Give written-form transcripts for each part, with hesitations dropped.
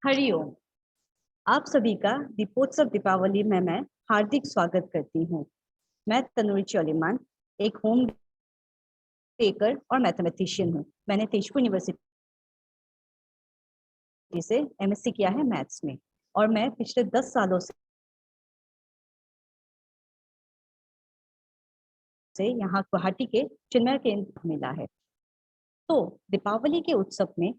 हरिओम। आप सभी का दीपोत्सव दीपावली में मैं हार्दिक स्वागत करती हूँ। मैं तनुरी चौलीमान एक होम बेकर और मैथमेटिशियन हूँ। मैंने तेजपुर यूनिवर्सिटी से एमएससी किया है मैथ्स में और मैं पिछले 10 सालों से यहाँ गुवाहाटी के चिन्मय केंद्र मिला है। तो दीपावली के उत्सव में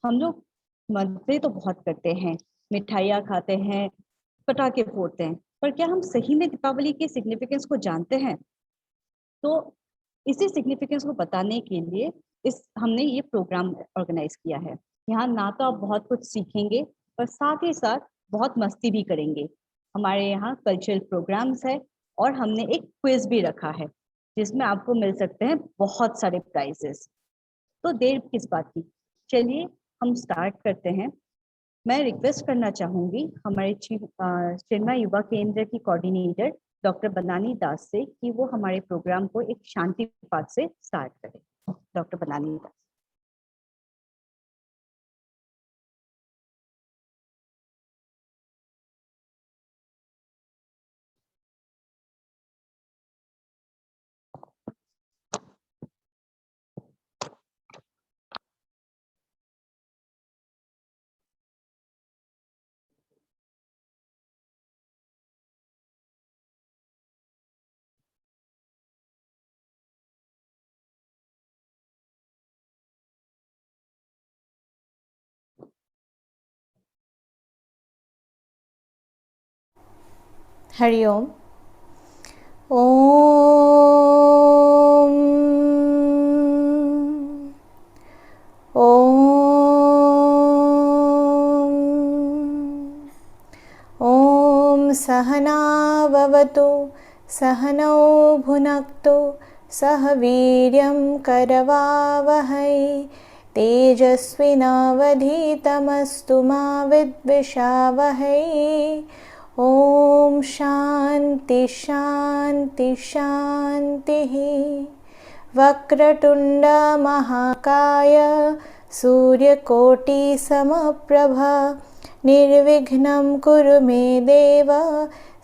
हम लोग मजे तो बहुत करते हैं, मिठाइयाँ खाते हैं, पटाखे फोड़ते हैं, पर क्या हम सही में दीपावली के सिग्निफिकेंस को जानते हैं? तो इसी सिग्निफिकेंस को बताने के लिए इस हमने ये प्रोग्राम ऑर्गेनाइज किया है। यहाँ ना तो आप बहुत कुछ सीखेंगे पर साथ ही साथ बहुत मस्ती भी करेंगे। हमारे यहाँ कल्चरल प्रोग्राम्स है और हमने एक क्विज भी रखा है जिसमें आपको मिल सकते हैं बहुत सारे प्राइजेस। तो देर किस बात की, चलिए हम स्टार्ट करते हैं। मैं रिक्वेस्ट करना चाहूंगी हमारे चिन्मय युवा केंद्र की कोऑर्डिनेटर डॉक्टर बनानी दास से कि वो हमारे प्रोग्राम को एक शांति पाठ से स्टार्ट करें। डॉक्टर बनानी दास। हरिओम। ओम ओम सहना भवतु सहनौ भुनक्तु सह वीर्यं करवावहै तेजस्विनावधीतमस्तु मा विद्विषावहै। ओम शांति शांति शांति। वक्रतुंड महाकाय सूर्यकोटि समप्रभ निर्विघ्नं कुरु मे देव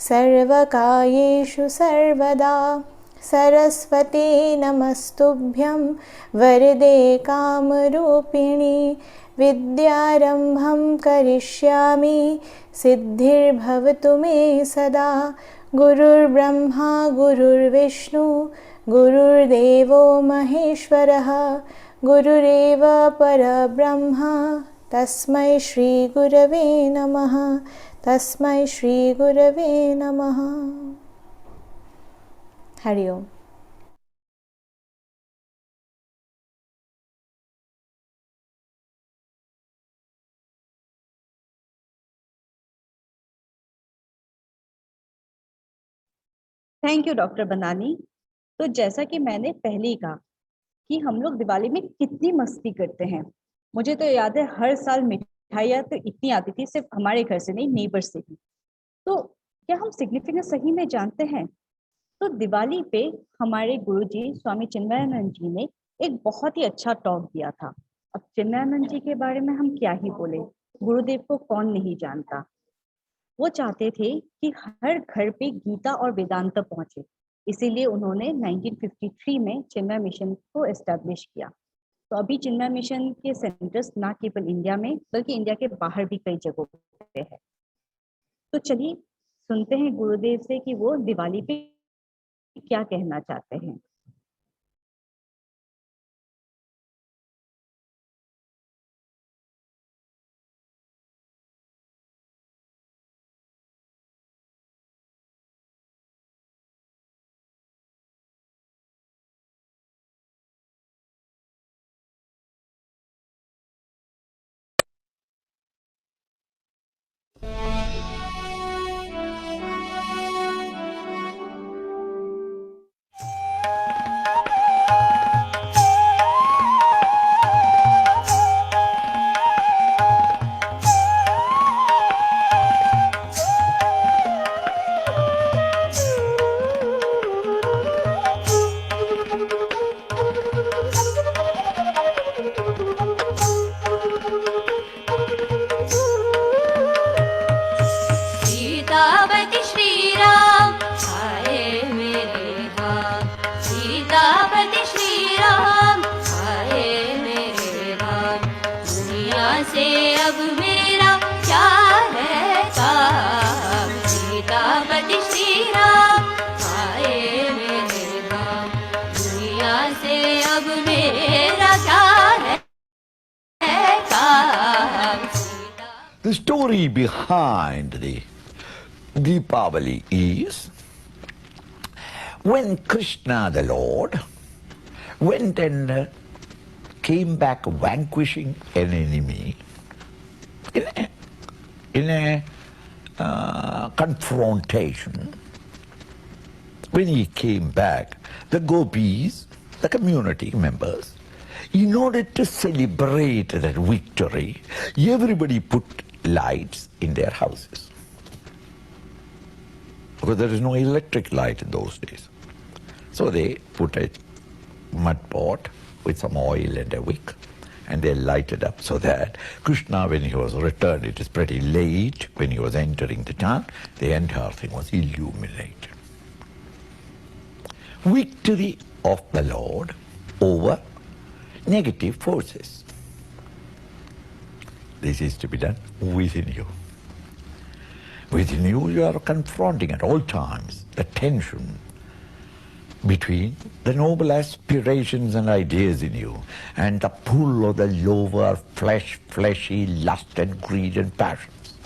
सर्वकार्येषु सर्वदा। सरस्वती नमस्तुभ्यं वरदे कामरूपिणी विद्यारंभं करिष्यामि सिद्धिर्भवतु मे सदा। गुरुर्ब्रह्मा गुरुर्विष्णु गुरुर्देवो महेश्वरः गुरुरेव परब्रह्म तस्मै श्री गुरवे नमः। तस्मै श्री गुरवे नमः। हरिओम। थैंक यू डॉक्टर बनानी। तो जैसा कि मैंने पहले ही कहा कि हम लोग दिवाली में कितनी मस्ती करते हैं। मुझे तो याद है हर साल मिठाइयाँ तो इतनी आती थी, सिर्फ हमारे घर से नहीं, नेबर से भी। तो क्या हम सिग्निफिकेंस सही में जानते हैं? तो दिवाली पे हमारे गुरुजी स्वामी चिन्मयानंद जी ने एक बहुत ही अच्छा टॉक दिया था। अब चिन्मयानंद जी के बारे में हम क्या ही बोले, गुरुदेव को कौन नहीं जानता। वो चाहते थे कि हर घर पे गीता और वेदांत पहुंचे, इसीलिए उन्होंने 1953 में चिन्मय मिशन को एस्टेब्लिश किया। तो अभी चिन्मय मिशन के सेंटर्स ना केवल इंडिया में बल्कि इंडिया के बाहर भी कई जगहों पे है। तो चलिए सुनते हैं गुरुदेव से कि वो दिवाली पे क्या कहना चाहते हैं। दुनिया से अब मेरा क्या है काम, सीतापति श्री राम आए मेरे धाम। दुनिया से अब मेरा क्या है काम। The story behind the Deepavali is when Krishna the Lord went and came back vanquishing an enemy in a confrontation. When he came back, the gopis, the community members, in order to celebrate that victory, everybody put lights in their houses. Because there is no electric light in those days. So they put a mud pot with some oil and a wick, and they lighted up so that Krishna, when he was returned, it is pretty late, when he was entering the town, the entire thing was illuminated. Victory of the Lord over negative forces. This is to be done within you. Within you, you are confronting at all times the tension between the noble aspirations and ideas in you and the pull of the lower fleshy lust and greed and passions.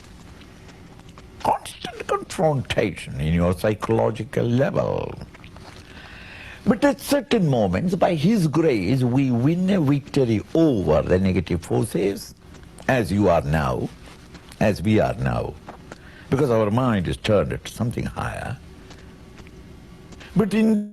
Constant confrontation in your psychological level. But at certain moments, by His grace, we win a victory over the negative forces, as you are now, as we are now, because our mind is turned to something higher. But in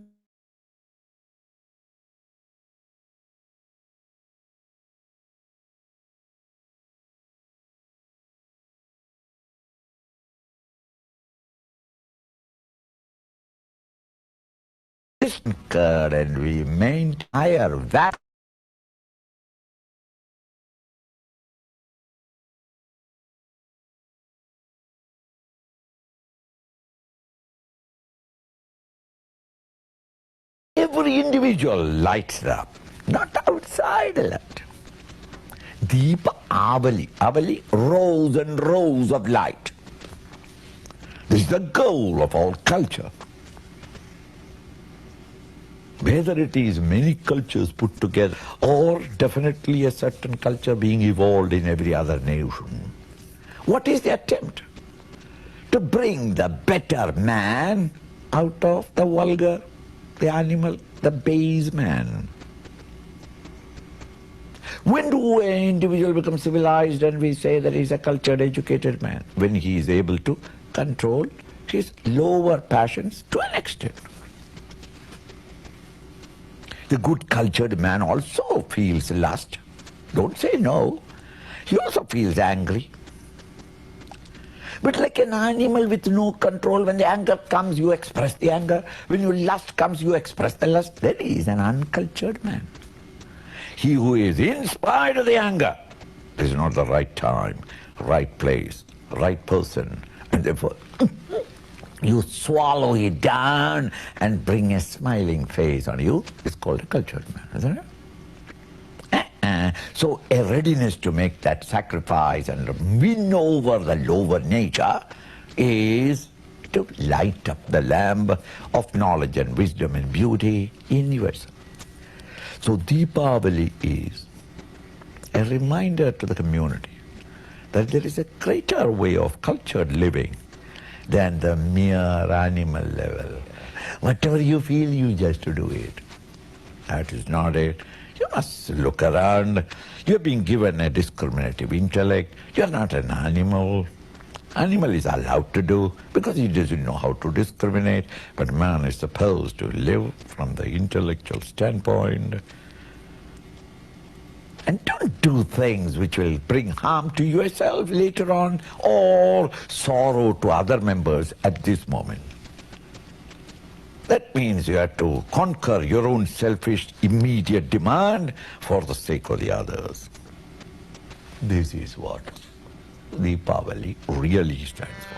and we maintain higher value. Every individual lights up, not outside light. Deepa Avali, Avali, rows and rows of light. This is the goal of all culture. Whether it is many cultures put together or definitely a certain culture being evolved in every other nation. What is the attempt? To bring the better man out of the vulgar, the animal, the base man. When do an individual become civilized and we say that he's a cultured, educated man? When he is able to control his lower passions to an extent. The good cultured man also feels lust. Don't say no. He also feels angry. But like an animal with no control, when the anger comes, you express the anger. When your lust comes, you express the lust. Then he is an uncultured man. He who is in spite of the anger, this is not the right time, right place, right person. And therefore, you swallow it down and bring a smiling face on you. It's called a cultured man, isn't it? So a readiness to make that sacrifice and win over the lower nature is to light up the lamp of knowledge and wisdom and beauty in yourself. So Deepavali is a reminder to the community that there is a greater way of cultured living than the mere animal level. Whatever you feel, you just do it. That is not it. You must look around. You're being given a discriminative intellect. You're not an animal. Animal is allowed to do because he doesn't know how to discriminate, but man is supposed to live from the intellectual standpoint. And don't do things which will bring harm to yourself later on or sorrow to other members at this moment. That means you have to conquer your own selfish, immediate demand for the sake of the others. This is what Deepavali really stands for.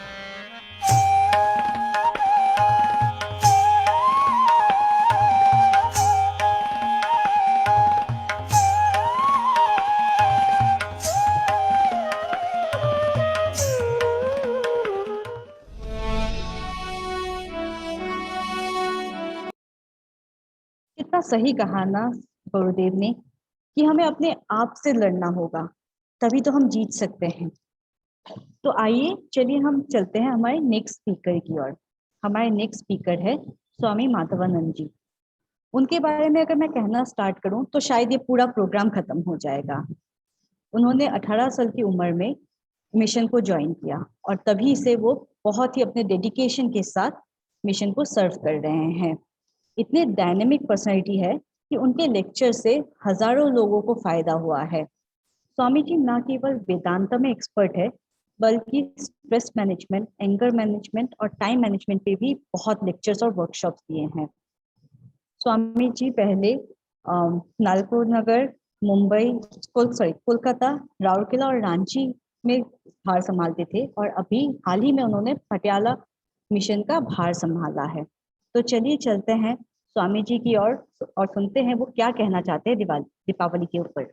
सही कहा ना गुरुदेव ने कि हमें अपने आप से लड़ना होगा, तभी तो हम जीत सकते हैं। तो आइए चलिए हम चलते हैं हमारे नेक्स्ट स्पीकर की ओर। हमारे नेक्स्ट स्पीकर है स्वामी माधवानंद जी। उनके बारे में अगर मैं कहना स्टार्ट करूं तो शायद ये पूरा प्रोग्राम खत्म हो जाएगा। उन्होंने 18 साल की उम्र में मिशन को ज्वाइन किया और तभी से वो बहुत ही अपने डेडिकेशन के साथ मिशन को सर्व कर रहे हैं। इतने डायनेमिक पर्सनैलिटी है कि उनके लेक्चर से हजारों लोगों को फायदा हुआ है। स्वामी जी ना केवल वेदांता में एक्सपर्ट है, बल्कि स्ट्रेस मैनेजमेंट, एंगर मैनेजमेंट और टाइम मैनेजमेंट पे भी बहुत लेक्चर्स और वर्कशॉप्स दिए हैं। स्वामी जी पहले नालको नगर, मुंबई, कोलकाता, राउरकेला और रांची में भार संभालते थे और अभी हाल ही में उन्होंने पटियाला मिशन का भार संभाला है। तो चलिए चलते हैं स्वामी जी की ओर और सुनते हैं वो क्या कहना चाहते हैं दीपावली के ऊपर।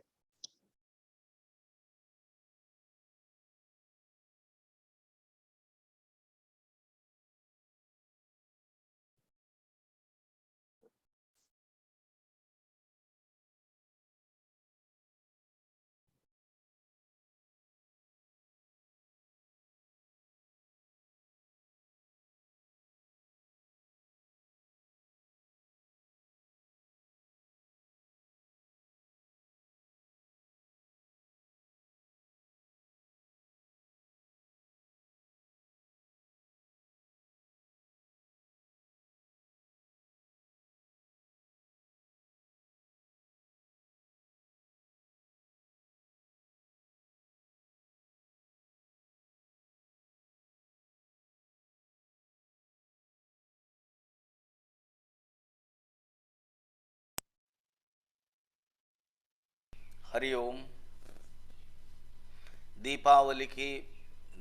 हरिओम।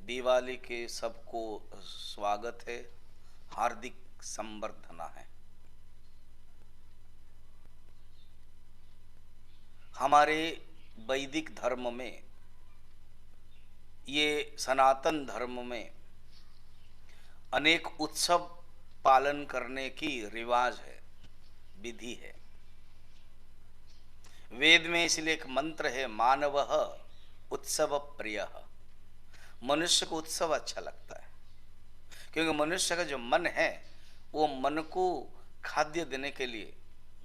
दिवाली के सबको स्वागत है, हार्दिक संबर्धना है। हमारे वैदिक धर्म में, ये सनातन धर्म में अनेक उत्सव पालन करने की रिवाज है, विधि है। वेद में इसलिए एक मंत्र है, मानवः उत्सव प्रियः। मनुष्य को उत्सव अच्छा लगता है, क्योंकि मनुष्य का जो मन है वो मन को खाद्य देने के लिए,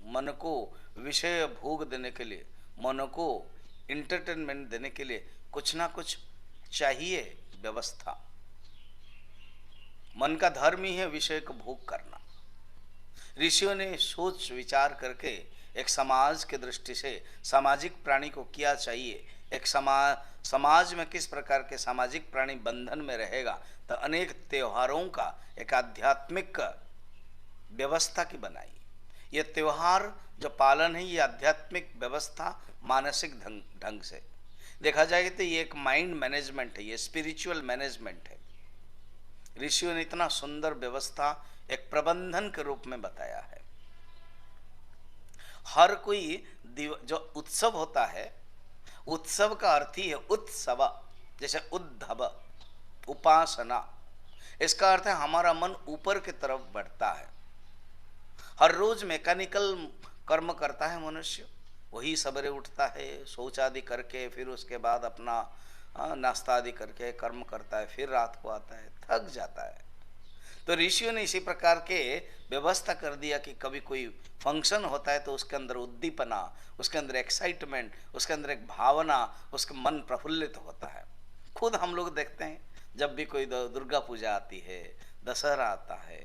मन को विषय भोग देने के लिए, मन को इंटरटेनमेंट देने के लिए कुछ ना कुछ चाहिए व्यवस्था। मन का धर्म ही है विषय को भोग करना। ऋषियों ने सोच विचार करके एक समाज के दृष्टि से सामाजिक प्राणी को क्या चाहिए, एक समाज में किस प्रकार के सामाजिक प्राणी बंधन में रहेगा, तो अनेक त्योहारों का एक आध्यात्मिक व्यवस्था की बनाई। ये त्योहार जो पालन है, ये आध्यात्मिक व्यवस्था मानसिक ढंग से देखा जाए तो ये एक माइंड मैनेजमेंट है, ये स्पिरिचुअल मैनेजमेंट है। ऋषियों ने इतना सुंदर व्यवस्था एक प्रबंधन के रूप में बताया है। हर कोई जो उत्सव होता है, उत्सव का अर्थ ही है उत्सव, जैसे उद्धव उपासना। इसका अर्थ है हमारा मन ऊपर की तरफ बढ़ता है। हर रोज मैकेनिकल कर्म करता है मनुष्य, वही सवेरे उठता है, शौच आदि करके फिर उसके बाद अपना नाश्ता आदि करके कर्म करता है, फिर रात को आता है, थक जाता है। तो ऋषियों ने इसी प्रकार के व्यवस्था कर दिया कि कभी कोई फंक्शन होता है तो उसके अंदर उद्दीपना, उसके अंदर एक्साइटमेंट, उसके अंदर एक भावना, उसका मन प्रफुल्लित होता है। खुद हम लोग देखते हैं, जब भी कोई दुर्गा पूजा आती है, दशहरा आता है,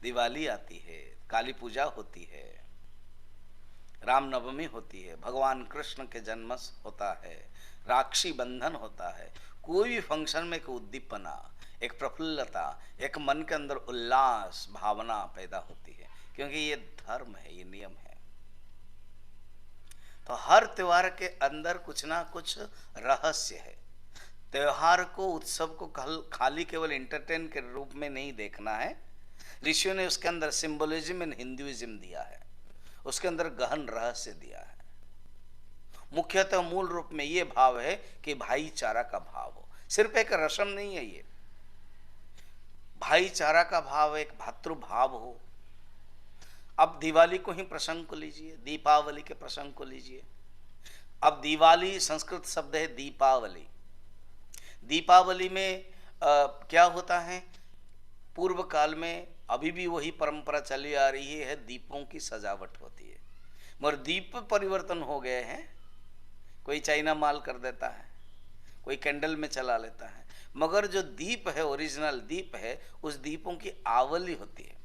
दिवाली आती है, काली पूजा होती है, रामनवमी होती है, भगवान कृष्ण के जन्म होता है, राक्षी बंधन होता है, कोई भी फंक्शन में एक उद्दीपना, एक प्रफुल्लता, एक मन के अंदर उल्लास भावना पैदा होती है, क्योंकि ये धर्म है, ये नियम है। तो हर त्योहार के अंदर कुछ ना कुछ रहस्य है। त्योहार को, उत्सव को खाली केवल एंटरटेन के रूप में नहीं देखना है। ऋषियों ने उसके अंदर सिंबोलिज्म इन हिंदुइज्म दिया है, उसके अंदर गहन रहस्य दिया है। मुख्यतः मूल रूप में ये भाव है कि भाईचारा का भाव हो, सिर्फ एक रस्म नहीं है, ये भाईचारा का भाव, एक भातृभाव हो। अब दिवाली को ही प्रसंग को लीजिए, दीपावली के प्रसंग को लीजिए। अब दिवाली संस्कृत शब्द है दीपावली। दीपावली में क्या होता है, पूर्व काल में अभी भी वही परंपरा चली आ रही है, दीपों की सजावट होती है, मगर दीप परिवर्तन हो गए हैं। कोई चाइना माल कर देता है, कोई कैंडल में चला लेता है, मगर जो दीप है, ओरिजिनल दीप है, उस दीपों की आवली होती है,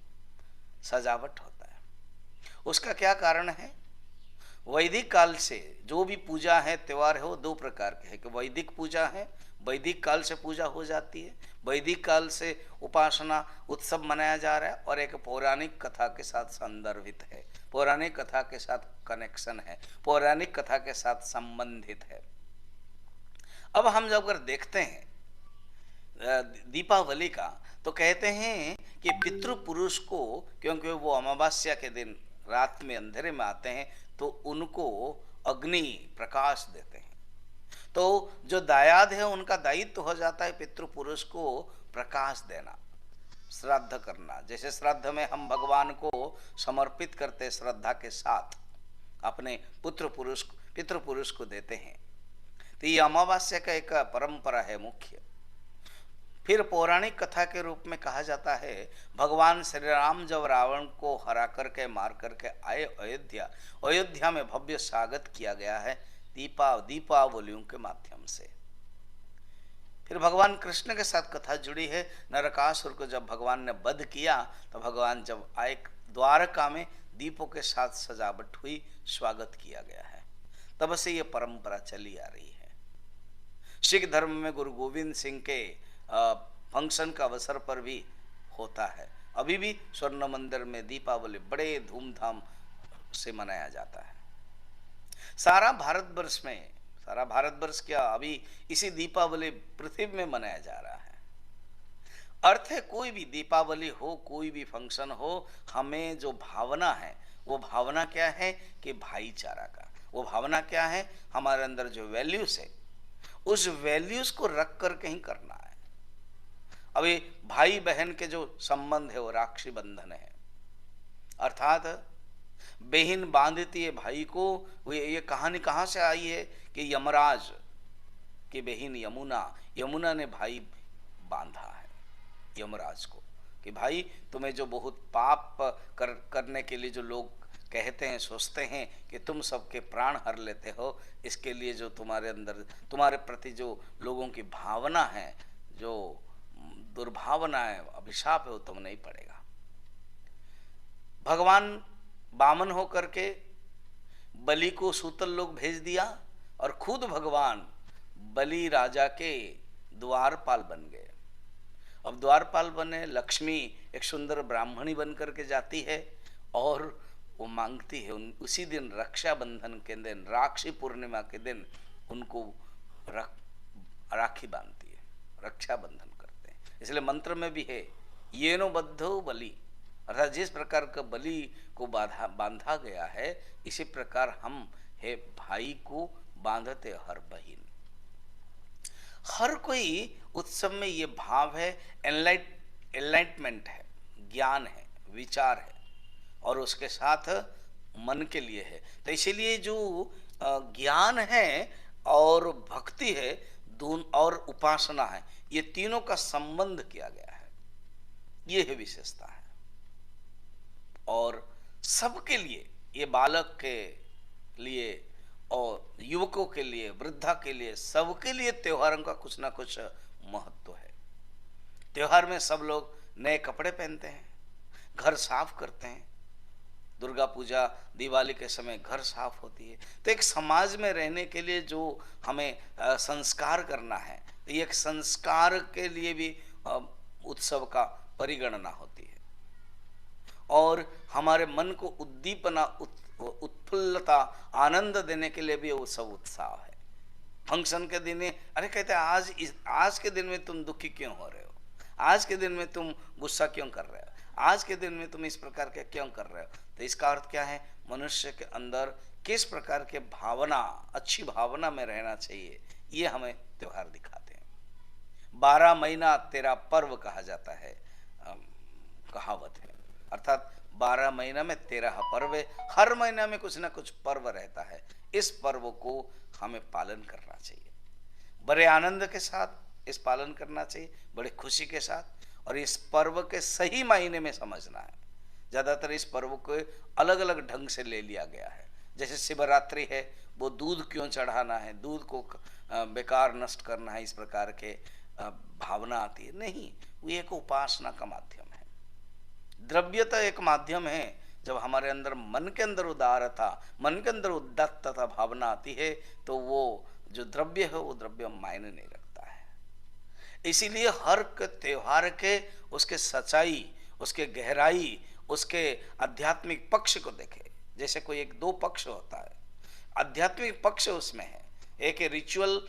सजावट होता है। उसका क्या कारण है? वैदिक काल से जो भी पूजा है, त्यौहार है, वो दो प्रकार के हैं कि वैदिक पूजा है, वैदिक काल से पूजा हो जाती है, वैदिक काल से उपासना उत्सव मनाया जा रहा है, और एक पौराणिक कथा के साथ संदर्भित है, पौराणिक कथा के साथ कनेक्शन है, पौराणिक कथा के साथ संबंधित है। अब हम जब अगर देखते हैं दीपावली का, तो कहते हैं कि पितृपुरुष को, क्योंकि वो अमावस्या के दिन रात में अंधेरे में आते हैं, तो उनको अग्नि प्रकाश देते हैं। तो जो दायाद है उनका दायित्व हो जाता है पितृपुरुष को प्रकाश देना, श्राद्ध करना। जैसे श्राद्ध में हम भगवान को समर्पित करते श्रद्धा के साथ, अपने पितृपुरुष को देते हैं। तो ये अमावस्या का एक परंपरा है मुख्य। फिर पौराणिक कथा के रूप में कहा जाता है, भगवान श्री राम जब रावण को हरा करके मार करके आए अयोध्या में भव्य स्वागत किया गया है दीपावलियों के माध्यम से। फिर भगवान कृष्ण के साथ कथा जुड़ी है, नरकासुर को जब भगवान ने वध किया, तो भगवान जब आए द्वारका में दीपों के साथ सजावट हुई, स्वागत किया गया है। तब से ये परंपरा चली आ रही है। सिख धर्म में गुरु गोविंद सिंह के फंक्शन का अवसर पर भी होता है। अभी भी स्वर्ण मंदिर में दीपावली बड़े धूमधाम से मनाया जाता है। सारा भारतवर्ष क्या, अभी इसी दीपावली पृथ्वी में मनाया जा रहा है। अर्थ है, कोई भी दीपावली हो, कोई भी फंक्शन हो, हमें जो भावना है, वो भावना क्या है कि भाईचारा का। वो भावना क्या है, हमारे अंदर जो वैल्यूज है, उस वैल्यूज को रख करके ही करना है। अभी भाई बहन के जो संबंध है वो राखी बंधन है, अर्थात बहन बांधती है भाई को। ये कहानी कहाँ से आई है कि यमराज की बहन यमुना ने भाई बांधा है यमराज को, कि भाई तुम्हें जो बहुत पाप करने के लिए जो लोग कहते हैं, सोचते हैं कि तुम सबके प्राण हर लेते हो, इसके लिए जो तुम्हारे अंदर, तुम्हारे प्रति जो लोगों की भावना है, जो दुर्भावना है, अभिशाप है, वो तुम नहीं पड़ेगा। भगवान बामन होकर के बलि को सूतल लोग भेज दिया, और खुद भगवान बलि राजा के द्वारपाल बन गए। अब द्वारपाल बने, लक्ष्मी एक सुंदर ब्राह्मणी बन करके जाती है, और वो मांगती है उसी दिन रक्षाबंधन के दिन, राखी पूर्णिमा के दिन उनको राखी बांधती है, रक्षाबंधन करते हैं। इसलिए मंत्र में भी है, येनो बद्धो बलि, अर्थात जिस प्रकार का बलि को बांधा गया है, इसी प्रकार हम है भाई को बांधते हर बहिन। हर कोई उत्सव में ये भाव है, एनलाइटमेंट है, ज्ञान है, विचार है, और उसके साथ मन के लिए है। तो इसीलिए जो ज्ञान है और भक्ति है, दोनों और उपासना है, ये तीनों का संबंध किया गया है, ये है विशेषता है। और सबके लिए, ये बालक के लिए और युवकों के लिए, वृद्धा के लिए, सबके लिए त्योहारों का कुछ ना कुछ महत्व है। त्योहार में सब लोग नए कपड़े पहनते हैं, घर साफ करते हैं। दुर्गा पूजा, दिवाली के समय घर साफ होती है। तो एक समाज में रहने के लिए जो हमें संस्कार करना है, तो ये एक संस्कार के लिए भी उत्सव का परिगणना होती है। और हमारे मन को उद्दीपना, उत्फुल्लता, आनंद देने के लिए भी उत्सव उत्साह है। फंक्शन के दिन अरे कहते हैं आज के दिन में तुम दुखी क्यों हो रहे हो, आज के दिन में तुम गुस्सा क्यों कर रहे हो, आज के दिन में तुम इस प्रकार के क्यों कर रहे हो। तो इसका अर्थ क्या है, मनुष्य के अंदर किस प्रकार के भावना, अच्छी भावना में रहना चाहिए, ये हमें त्योहार दिखाते हैं। 12 महीना तेरा पर्व कहा जाता है, कहावत है। अर्थात 12 महीना में 13 पर्व है, हर महीना में कुछ ना कुछ पर्व रहता है। इस पर्व को हमें पालन करना चाहिए, बड़े आनंद के साथ इस पालन करना चाहिए, बड़े खुशी के साथ, और इस पर्व के सही मायने में समझना है। ज़्यादातर इस पर्व को अलग अलग ढंग से ले लिया गया है। जैसे शिवरात्रि है, वो दूध क्यों चढ़ाना है, दूध को बेकार नष्ट करना है, इस प्रकार के भावना आती है। नहीं, वो एक उपासना का माध्यम है। द्रव्य तो एक माध्यम है। जब हमारे अंदर मन के अंदर उदारता, मन के अंदर उदात्तता भावना आती है, तो वो जो द्रव्य है वो द्रव्य मायने नहीं रखता है। इसीलिए हर त्योहार के उसके सच्चाई, उसके गहराई, उसके आध्यात्मिक पक्ष को देखे। जैसे कोई एक दो पक्ष होता है, आध्यात्मिक पक्ष उसमें है। एक रिचुअल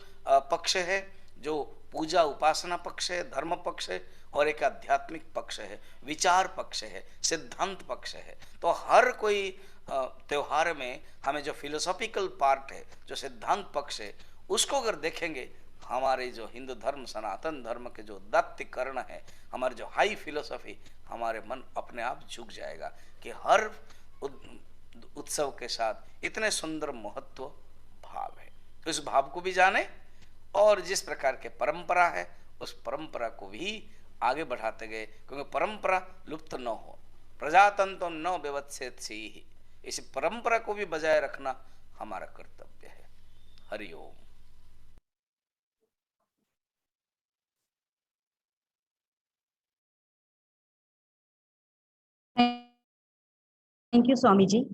पक्ष है जो पूजा उपासना पक्ष है, धर्म पक्ष है, और एक आध्यात्मिक पक्ष है, विचार पक्ष है, सिद्धांत पक्ष है। तो हर कोई त्योहार में हमें जो फिलोसॉफिकल पार्ट है, जो सिद्धांत पक्ष है, उसको अगर देखेंगे, हमारे जो हिंदू धर्म, सनातन धर्म के जो उदात्तीकरण है, हमारे जो हाई फिलोसॉफी, हमारे मन अपने आप झुक जाएगा कि हर उत्सव के साथ इतने सुंदर महत्व भाव है। तो इस भाव को भी जाने, और जिस प्रकार के परंपरा है उस परंपरा को भी आगे बढ़ाते गए, क्योंकि परंपरा लुप्त न हो, प्रजातंत्र न व्यवच्छेद से ही, इस परंपरा को भी बजाय रखना हमारा कर्तव्य है। हरिओम। Thank you Swami ji.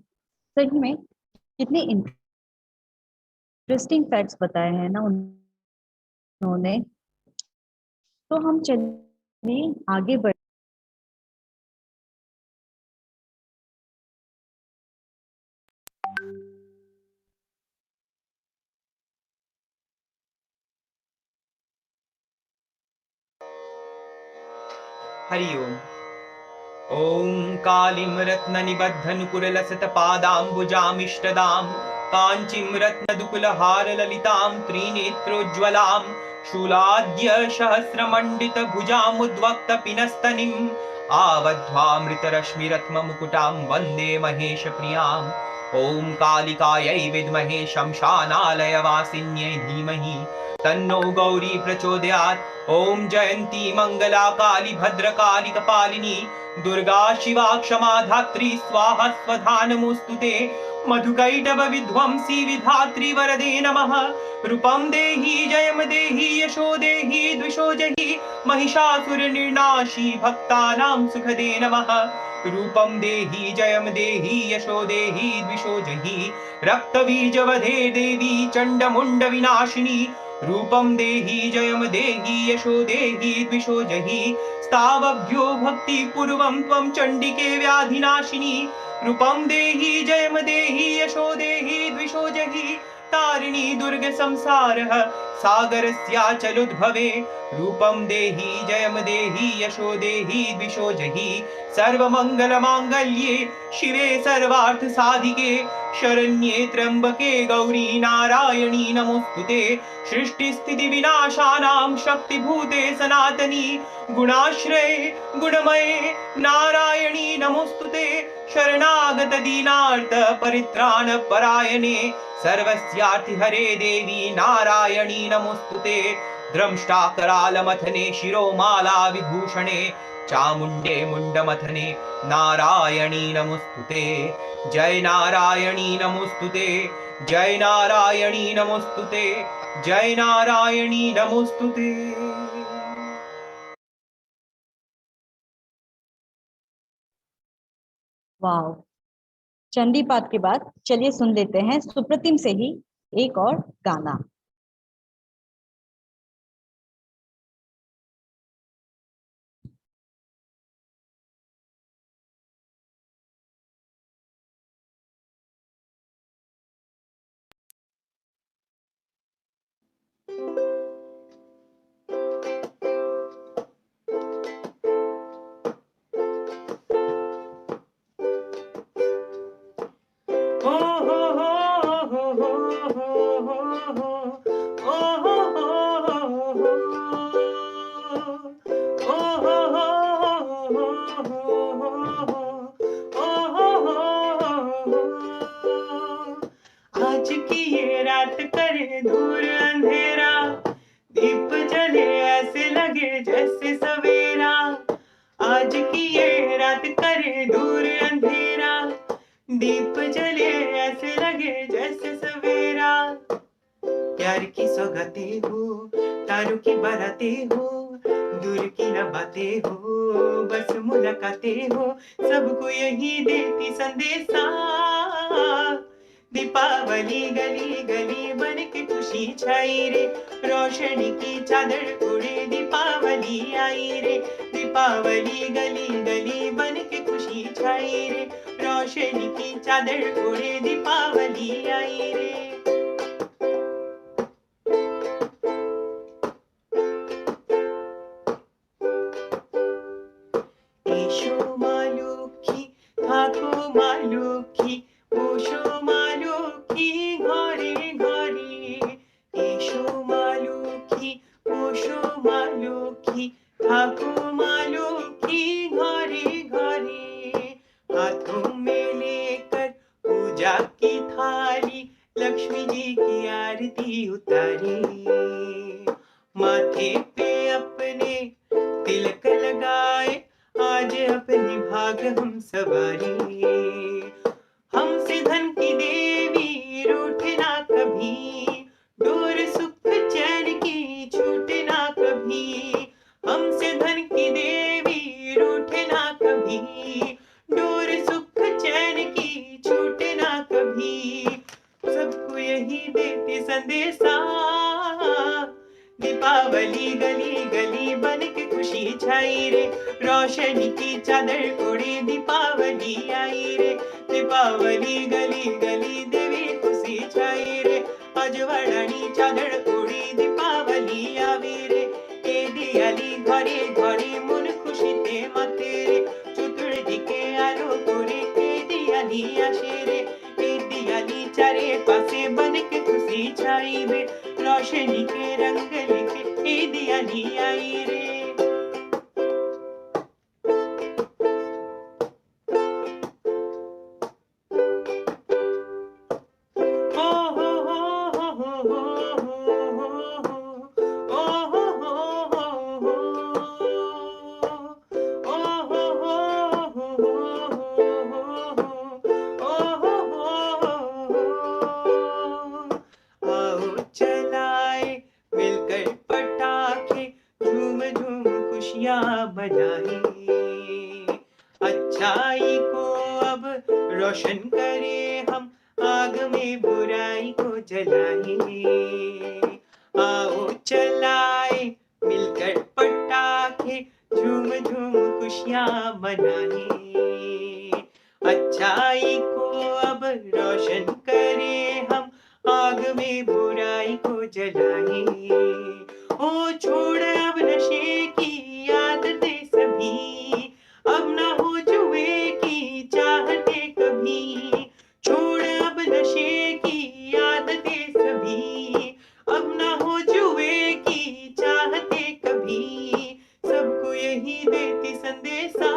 सही में कितने इंटरेस्टिंग फैक्ट्स बताए हैं ना उन्होंने। तो हम चलिए आगे बढ़। हरि ओम। ॐ कालीं रत्ननिबद्धनुपुरलसत्पादाम्बुजामिष्टदां काञ्चीं रत्नदुकुलहारललितां त्रिनेत्रोज्ज्वलां शूलाद्य सहस्रमण्डितभुजामुद्वक्तपिनस्तनीम् आवध्वामृतरश्मिरत्नमुकुटां वन्दे महेशप्रियाम्। ॐ कालिकायै विद्महे शमशानालयवासिन्यै धीमहि तन्नो गौरी प्रचोदयात्। ॐ जयन्ती मंगला काली भद्रकाली कपालिनी दुर्गा शिवा क्षमा धात्री स्वाहा स्वधा नमोस्तुते। मधुकैटभ विध्वंसी विधात्री वरदे नमः। रूपं देहि जयं देहि यशो देहि द्विषो जहि महिषासुर निर्नाशी भक्तानां सुखदे नमः। रूपं देहि जयं देहि यशो देहि द्विषो जहि रक्तबीजवधे देवी चण्डमुण्ड विनाशिनी। रूपं देहि जयं देहि यशो देहि द्विषो जहि स्तावभ्यो भक्ति पूर्वं त्वं चण्डिके व्याधिनाशिनी। रूपं देहि जयं देहि यशो देहि द्विषो जहि तारिणी दुर्ग संसारः सागरस्याचलोद्भवे। रूपं देहि जयं देहि यशो देहि द्विषो जहि सर्वमङ्गलमाङ्गल्ये शिवे सर्वार्थ साधिके शरण्ये त्र्यंबके गौरी नारायणी नमोस्तुते। सृष्टि स्थिति विनाशानां शक्तिभूते सनातनी गुणाश्रये गुणमये नारायणी नमोस्तुते। शरणागत दीनार्थ परित्राण परायणे सर्वस्यार्तिहरे देवी नारायणी नमोस्तुते। द्रंष्टा करालमथने शिरोमाला विभूषणे चामुण्डे मुण्डमथने नारायणी नमोस्तुते। जय नारायणी नमोस्तुते। जय नारायणी नमोस्तुते। जय नारायणी नमोस्तुते। वाह, चंडी पाठ के बाद चलिए सुन लेते हैं सुप्रतिम से ही एक और गाना। लगे जैसे सवेरा, आज की ये रात करे दूर अंधेरा, दीप जले ऐसे लगे जैसे सवेरा। प्यार की सौगातें हो, तारों की बारातें हो, दूर की न बातें हो, बस मुलाकातें हो, सबको यही देती संदेशा। दीपावली गली गली बन के खुशी छाई रे, रोशनी की चादर उड़े दीपावली आई रे। दीपावली गली गली बन के खुशी छाई रे, रोशनी की चादर उड़े दीपावली आई रे। ईशो मालुकी थाको मालुकी, ओशो मालुकी घरे घरे। ईशो मालुकी ओशो मालुकी, थाको मालुकी घरे घरे। हाथों में लेकर पूजा की थाली, लक्ष्मी जी की आरती उतारे। माथे पे अपने तिलक लगाए, आज अपने भाग हम सवारे। हमसे धन की देवी रूठे ना कभी, डोर सुख चैन की छूटे ना कभी। हमसे धन की देवी रूठे ना कभी, डोर सुख चैन की छूटे ना कभी। सबको यही देते संदेशा, दीपावली गली गली बन के खुशी छाई रे, रोशनी की चादर उड़े दीपावली आई रे। दीपावली गली गली देवी खुशी छाई रे, अजवाड़ानी चादर उड़ी दीपावली आवी रे। ए दियाली घरे घरे मन खुशीते माते रे, चतुर्दिके आलो करे ए दियाली आशे रे। ए दियाली चारे पासे बन के खुशी छाई रे, रोशनी के रंग लेके ए दियाली आई रे। अच्छाई को अब रोशन करे हम, आग में बुराई को जलाए। आओ चलाए मिलकर पटाखे, झूम झूम खुशियाँ मनाए। अच्छाई को अब रोशन करे हम, आग में बुराई को जलाए। ओ छोड़ अब नशे की आदतें सभी, अब ना हो जुए की चाहते कभी। छोड़ अब नशे की आदतें सभी, अब ना हो जुए की चाहते कभी। सबको यही देती संदेशा,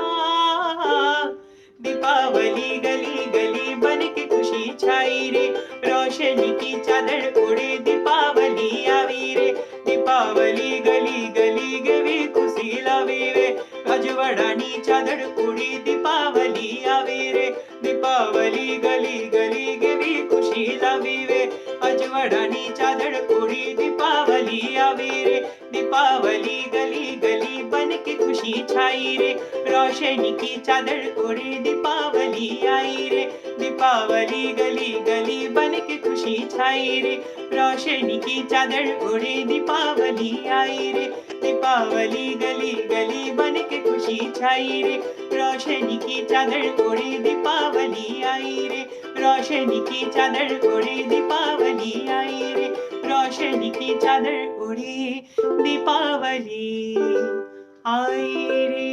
दीपावली गली गली बन के खुशी छाई रे, रोशनी की चादर उड़े दीपावली आवी रे। दीपावली गली गली गवी खुशी लावी रे, अजवाड़ानी चादर उड़ी दीपावली आवी रे। दीपावली गली गली गवी खुशी लावी रे, अजवाड़ानी चादर उड़ी दीपावली आवी रे। दीपावली गली गली बन के खुशी छाई रे, रोशनी की चादर उड़ी दीपावली आई रे। दीपावली गली गली बन के खुशी छाई रे, रोशनी की चादर उड़े दीपावली आई रे। दीपावली गली गली बन के खुशी छाई रे, रोशनी की चादर उड़े दीपावली आई रे। रोशनी की चादर उड़े दीपावली आई रे, रोशनी की चादर उड़े दीपावली आई रे।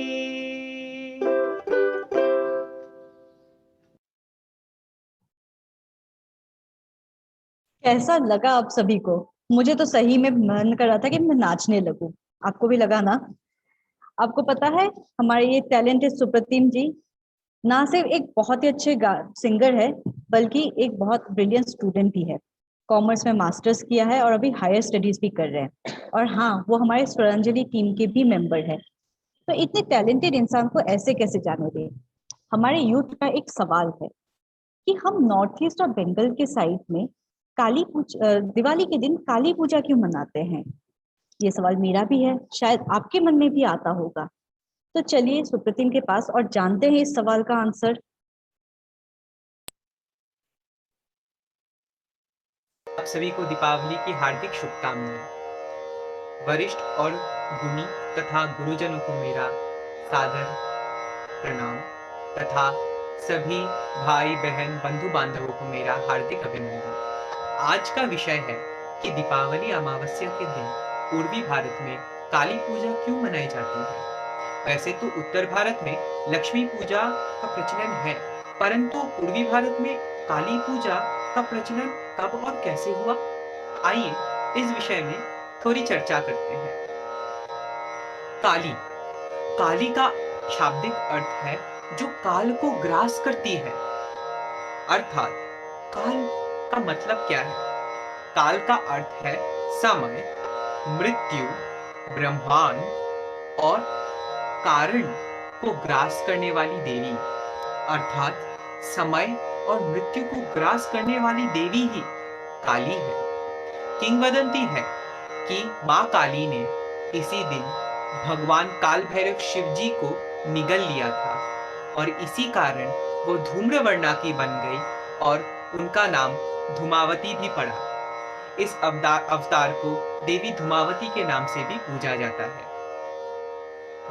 कैसा लगा आप सभी को? मुझे तो सही में मन कर रहा था कि मैं नाचने लगूं। आपको भी लगा ना? आपको पता है हमारे ये टैलेंटेड सुप्रतिम जी ना सिर्फ एक बहुत ही अच्छे सिंगर है, बल्कि एक बहुत ब्रिलियंट स्टूडेंट भी है। कॉमर्स में मास्टर्स किया है और अभी हायर स्टडीज भी कर रहे हैं। और हाँ, वो हमारे स्वरांजलि टीम के भी मेंबर है। तो इतने टैलेंटेड इंसान को ऐसे कैसे जाने दें? हमारे यूथ का एक सवाल है कि हम नॉर्थ ईस्ट और बंगाल के साइड में दिवाली के दिन काली पूजा क्यों मनाते हैं? ये सवाल मेरा भी है, शायद आपके मन में भी आता होगा। तो चलिए सुप्रतिम के पास और जानते हैं इस सवाल का आंसर। आप सभी को दीपावली की हार्दिक शुभकामनाएं। वरिष्ठ और गुणी तथा गुरुजनों को मेरा सादर प्रणाम तथा सभी भाई बहन बंधु बांधवों को मेरा हार्दिक अभिनंदन। आज का विषय है कि दीपावली अमावस्या के दिन पूर्वी भारत में काली पूजा क्यों मनाई जाती है। वैसे तो उत्तर भारत में लक्ष्मी पूजा का प्रचलन है, परंतु पूर्वी भारत में काली पूजा का प्रचलन कब और कैसे हुआ, आइए इस विषय में थोड़ी चर्चा करते हैं। काली काली का शाब्दिक अर्थ है जो काल को ग्रास करती है। अर्थात काल का मतलब क्या है? काल का अर्थ है समय, मृत्यु, ब्रह्मांड और कारण को ग्रास करने वाली देवी। अर्थात समय और मृत्यु को ग्रास करने वाली देवी ही काली है। किंवदंती है कि माँ काली ने इसी दिन भगवान काल भैरव शिव जी को निगल लिया था और इसी कारण वो धूम्रवर्णा की बन गई और उनका नाम धूमावती भी पड़ा। इस अवतार को देवी धूमावती के नाम से भी पूजा जाता है।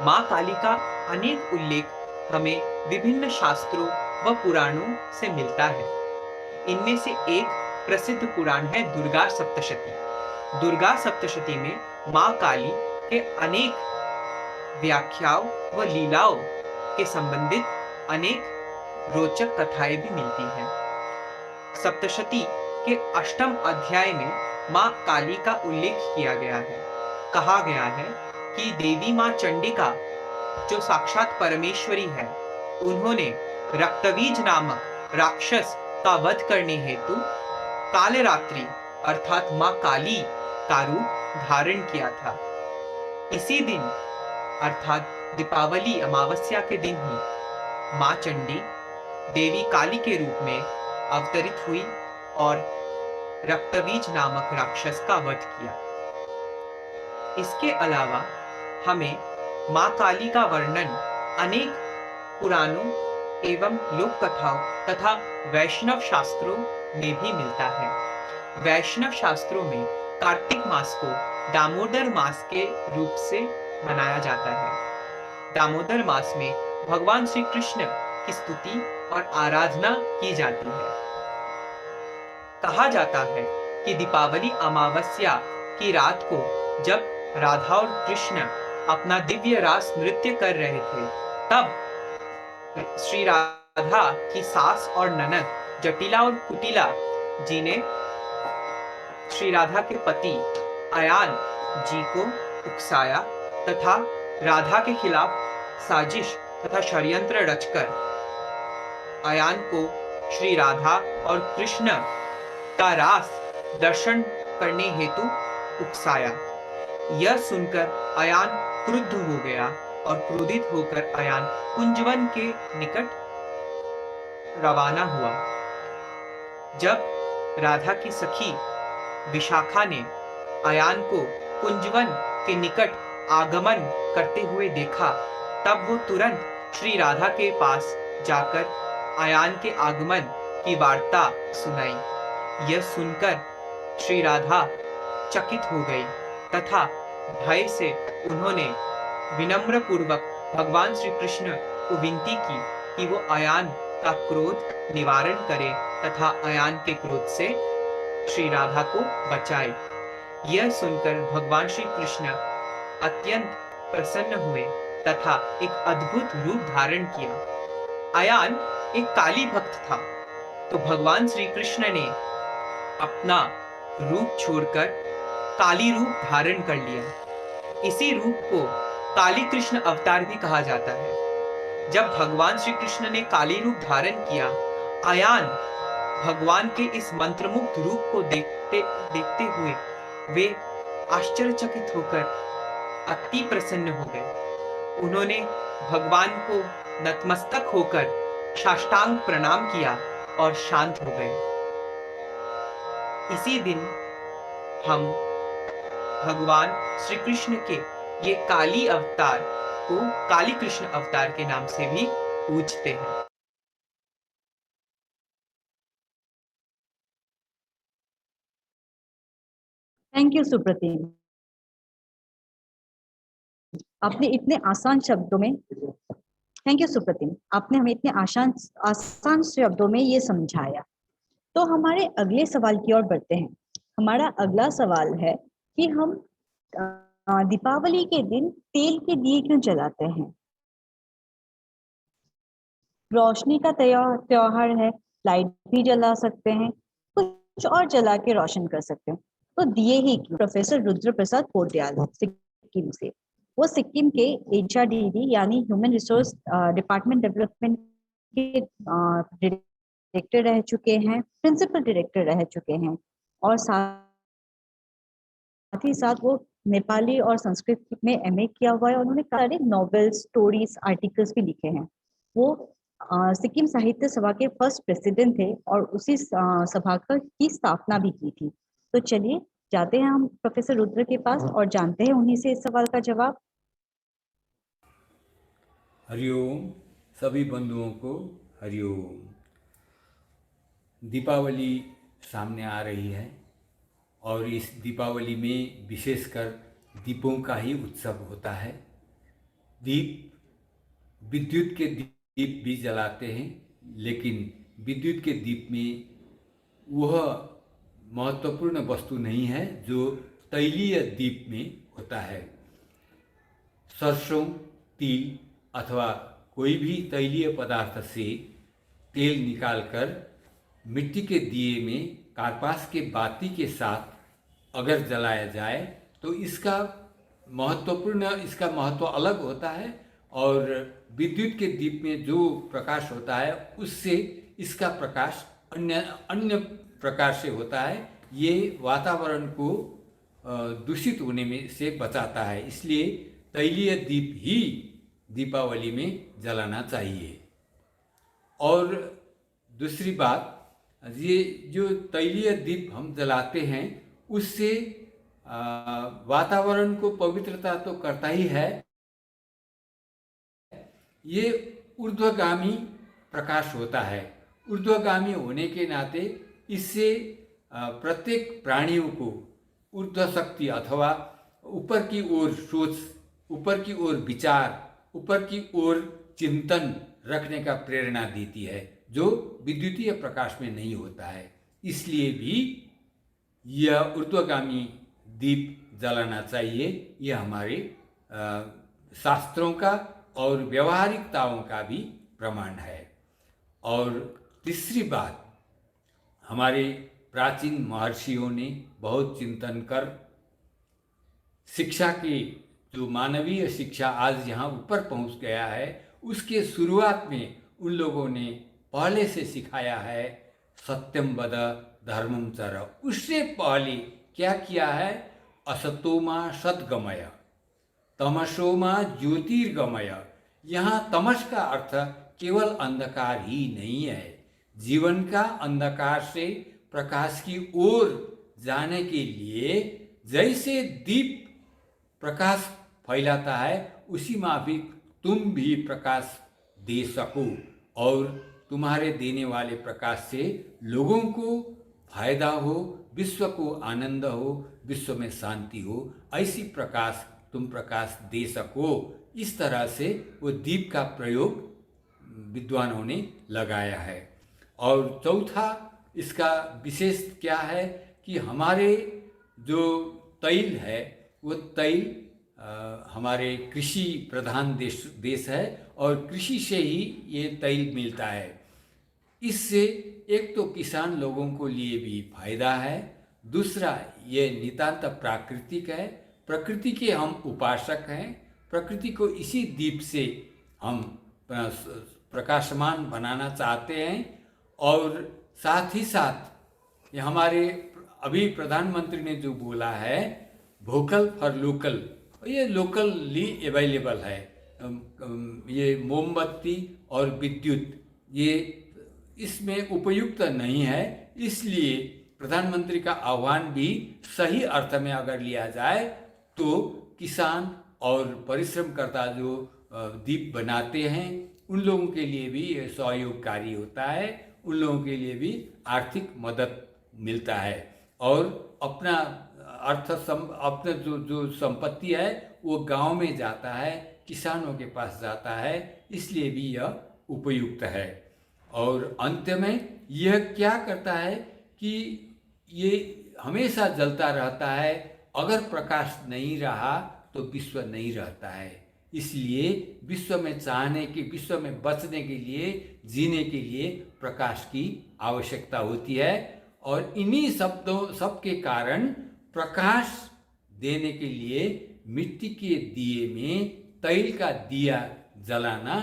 माँ काली का अनेक उल्लेख हमें विभिन्न शास्त्रों व पुराणों से मिलता है। इनमें से एक प्रसिद्ध पुराण है दुर्गा सप्तशती। दुर्गा सप्तशती में माँ काली के अनेक व्याख्याओं व लीलाओं के संबंधित अनेक रोचक कथाएं भी मिलती हैं। सप्तशती के 8वें अध्याय में माँ काली का उल्लेख किया गया है। कहा गया है कि देवी माँ चंडिका जो साक्षात परमेश्वरी है, उन्होंने रक्तवीज नामक राक्षस का वध करने हेतु कालरात्रि अर्थात माँ काली का रूप धारण किया था। इसी दिन अर्थात दीपावली अमावस्या के दिन ही माँ चंडी देवी काली के रूप में अवतरित हुई और रक्तवीज नामक राक्षस का वध किया। इसके अलावा हमें माँ काली का वर्णन अनेक पुराणों एवं लोक कथाओं तथा वैष्णव शास्त्रों में भी मिलता है। वैष्णव शास्त्रों में कार्तिक मास को दामोदर मास के रूप से मनाया जाता है। दामोदर मास में भगवान श्री कृष्ण की स्तुति और आराधना की जाती है। कहा जाता है कि दीपावली अमावस्या की रात को जब राधा और कृष्ण अपना दिव्य रास नृत्य कर रहे थे, तब श्री राधा की सास और ननद जटिला और कुटिला जी ने श्री राधा के पति अयान जी को उकसाया तथा राधा के खिलाफ साजिश तथा षड्यंत्र रचकर अयान को श्री राधा और कृष्ण का रास दर्शन करने हेतु उकसाया। यह सुनकर अयान क्रुद्ध हो गया और क्रोधित होकर अयान कुंजवन के निकट रवाना हुआ। जब राधा की सखी विशाखा ने अयान को कुंजवन के निकट आगमन करते हुए देखा, तब वो तुरंत श्री राधा के पास जाकर अयान के आगमन की वार्ता सुनाई। यह सुनकर श्री राधा चकित हो गई तथा भय से उन्होंने विनम्र पूर्वक भगवान श्री कृष्ण को विनती की कि वो अयान का क्रोध निवारण करे तथा अयान के क्रोध से श्री राधा को बचाए। यह सुनकर भगवान श्री कृष्ण अत्यंत प्रसन्न हुए तथा एक अद्भुत रूप धारण किया। अयान एक काली भक्त था, तो भगवान श्री कृष्ण ने अपना रूप छोड़कर काली रूप धारण कर लिया। इसी रूप को काली कृष्ण अवतार भी कहा जाता है। जब भगवान श्री कृष्ण ने काली रूप धारण किया, अयान भगवान के इस मंत्रमुग्ध रूप को देखते देखते हुए वे आश्चर्यचकित होकर अति प्रसन्न हो गए। उन्होंने भगवान को नतमस्तक होकर साष्टांग प्रणाम किया और शांत हो गए। इसी दिन हम भगवान श्री कृष्ण के ये काली अवतार को काली कृष्ण अवतार के नाम से भी पूजते हैं। Thank you Supratim. आपने इतने आसान शब्दों में थैंक यू सुप्रतिम, आपने हमें इतने आसान शब्दों में ये समझाया। तो हमारे अगले सवाल की ओर बढ़ते हैं। हमारा अगला सवाल है कि हम दीपावली के दिन तेल के दिए क्यों जलाते हैं? रोशनी का त्योहार है, लाइट भी जला सकते हैं, कुछ और जला के रोशन कर सकते हैं, तो दिए ही क्यों? प्रोफेसर रुद्र प्रसाद पोड्याल सिक्किम से, वो सिक्किम के HRDD यानी ह्यूमन रिसोर्स डिपार्टमेंट डेवलपमेंट के डायरेक्टर रह चुके हैं, प्रिंसिपल डायरेक्टर रह चुके हैं, और साथ ही साथ वो नेपाली और संस्कृत में MA किया हुआ है। उन्होंने सारे नॉवेल्स, स्टोरीज, आर्टिकल्स भी लिखे हैं। वो सिक्किम साहित्य सभा के फर्स्ट प्रेसिडेंट थे और उसी सभा की स्थापना भी की थी। तो चलिए जाते हैं हम प्रोफेसर रुद्र के पास और जानते हैं उन्हीं से इस सवाल का जवाब। हरिओम, सभी बंधुओं को हरिओम। दीपावली सामने आ रही है और इस दीपावली में विशेषकर दीपों का ही उत्सव होता है। दीप, विद्युत के दीप भी जलाते हैं, लेकिन विद्युत के दीप में वह महत्वपूर्ण वस्तु नहीं है जो तैलीय दीप में होता है। सरसों, तिल अथवा कोई भी तैलीय पदार्थ से तेल निकालकर मिट्टी के दिए में कार्पास के बाती के साथ अगर जलाया जाए तो इसका महत्व अलग होता है, और विद्युत के दीप में जो प्रकाश होता है उससे इसका प्रकाश अन्य प्रकार से होता है। ये वातावरण को दूषित होने में से बचाता है, इसलिए तैलीय दीप ही दीपावली में जलाना चाहिए। और दूसरी बात, ये जो तैलीय दीप हम जलाते हैं उससे वातावरण को पवित्रता तो करता ही है, ये ऊर्ध्वगामी प्रकाश होता है। ऊर्ध्वगामी होने के नाते इससे प्रत्येक प्राणियों को ऊर्ध्व शक्ति अथवा ऊपर की ओर सोच, ऊपर की ओर विचार, ऊपर की ओर चिंतन रखने का प्रेरणा देती है, जो विद्युतीय प्रकाश में नहीं होता है। इसलिए भी यह ऊर्ध्वगामी दीप जलाना चाहिए। यह हमारे शास्त्रों का और व्यवहारिकताओं का भी प्रमाण है। और तीसरी बात, हमारे प्राचीन महर्षियों ने बहुत चिंतन कर शिक्षा की जो मानवीय शिक्षा आज यहाँ ऊपर पहुँच गया है, उसके शुरुआत में उन लोगों ने पहले से सिखाया है सत्यम वद धर्मम चर। उससे पहले क्या किया है? असतोमा सद्गमय, तमसोमा ज्योतिर्गमय। यहाँ तमस का अर्थ केवल अंधकार ही नहीं है। जीवन का अंधकार से प्रकाश की ओर जाने के लिए जैसे दीप प्रकाश फैलाता है, उसी माफिक तुम भी प्रकाश दे सको और तुम्हारे देने वाले प्रकाश से लोगों को फायदा हो, विश्व को आनंद हो, विश्व में शांति हो, ऐसी प्रकाश तुम प्रकाश दे सको। इस तरह से वो दीप का प्रयोग विद्वानों ने लगाया है। और चौथा इसका विशेष क्या है कि हमारे जो तैल है वो तैल हमारे कृषि प्रधान देश है और कृषि से ही ये तैल मिलता है। इससे एक तो किसान लोगों को लिए भी फायदा है, दूसरा ये नितांत प्राकृतिक है। प्रकृति के हम उपासक हैं, प्रकृति को इसी दीप से हम प्रकाशमान बनाना चाहते हैं। और साथ ही साथ ये हमारे अभी प्रधानमंत्री ने जो बोला है वोकल फॉर लोकल, ये लोकली अवेलेबल है। ये मोमबत्ती और विद्युत ये इसमें उपयुक्त नहीं है, इसलिए प्रधानमंत्री का आह्वान भी सही अर्थ में अगर लिया जाए तो किसान और परिश्रमकर्ता जो दीप बनाते हैं उन लोगों के लिए भी ये सहयोगकारी होता है, उन लोगों के लिए भी आर्थिक मदद मिलता है और अपना अपना जो संपत्ति है वो गांव में जाता है, किसानों के पास जाता है, इसलिए भी यह उपयुक्त है। और अंत में यह क्या करता है कि ये हमेशा जलता रहता है, अगर प्रकाश नहीं रहा तो विश्व नहीं रहता है। इसलिए विश्व में बचने के लिए, जीने के लिए प्रकाश की आवश्यकता होती है और इन्हीं सबके कारण प्रकाश देने के लिए मिट्टी के दिए में तैल का दिया जलाना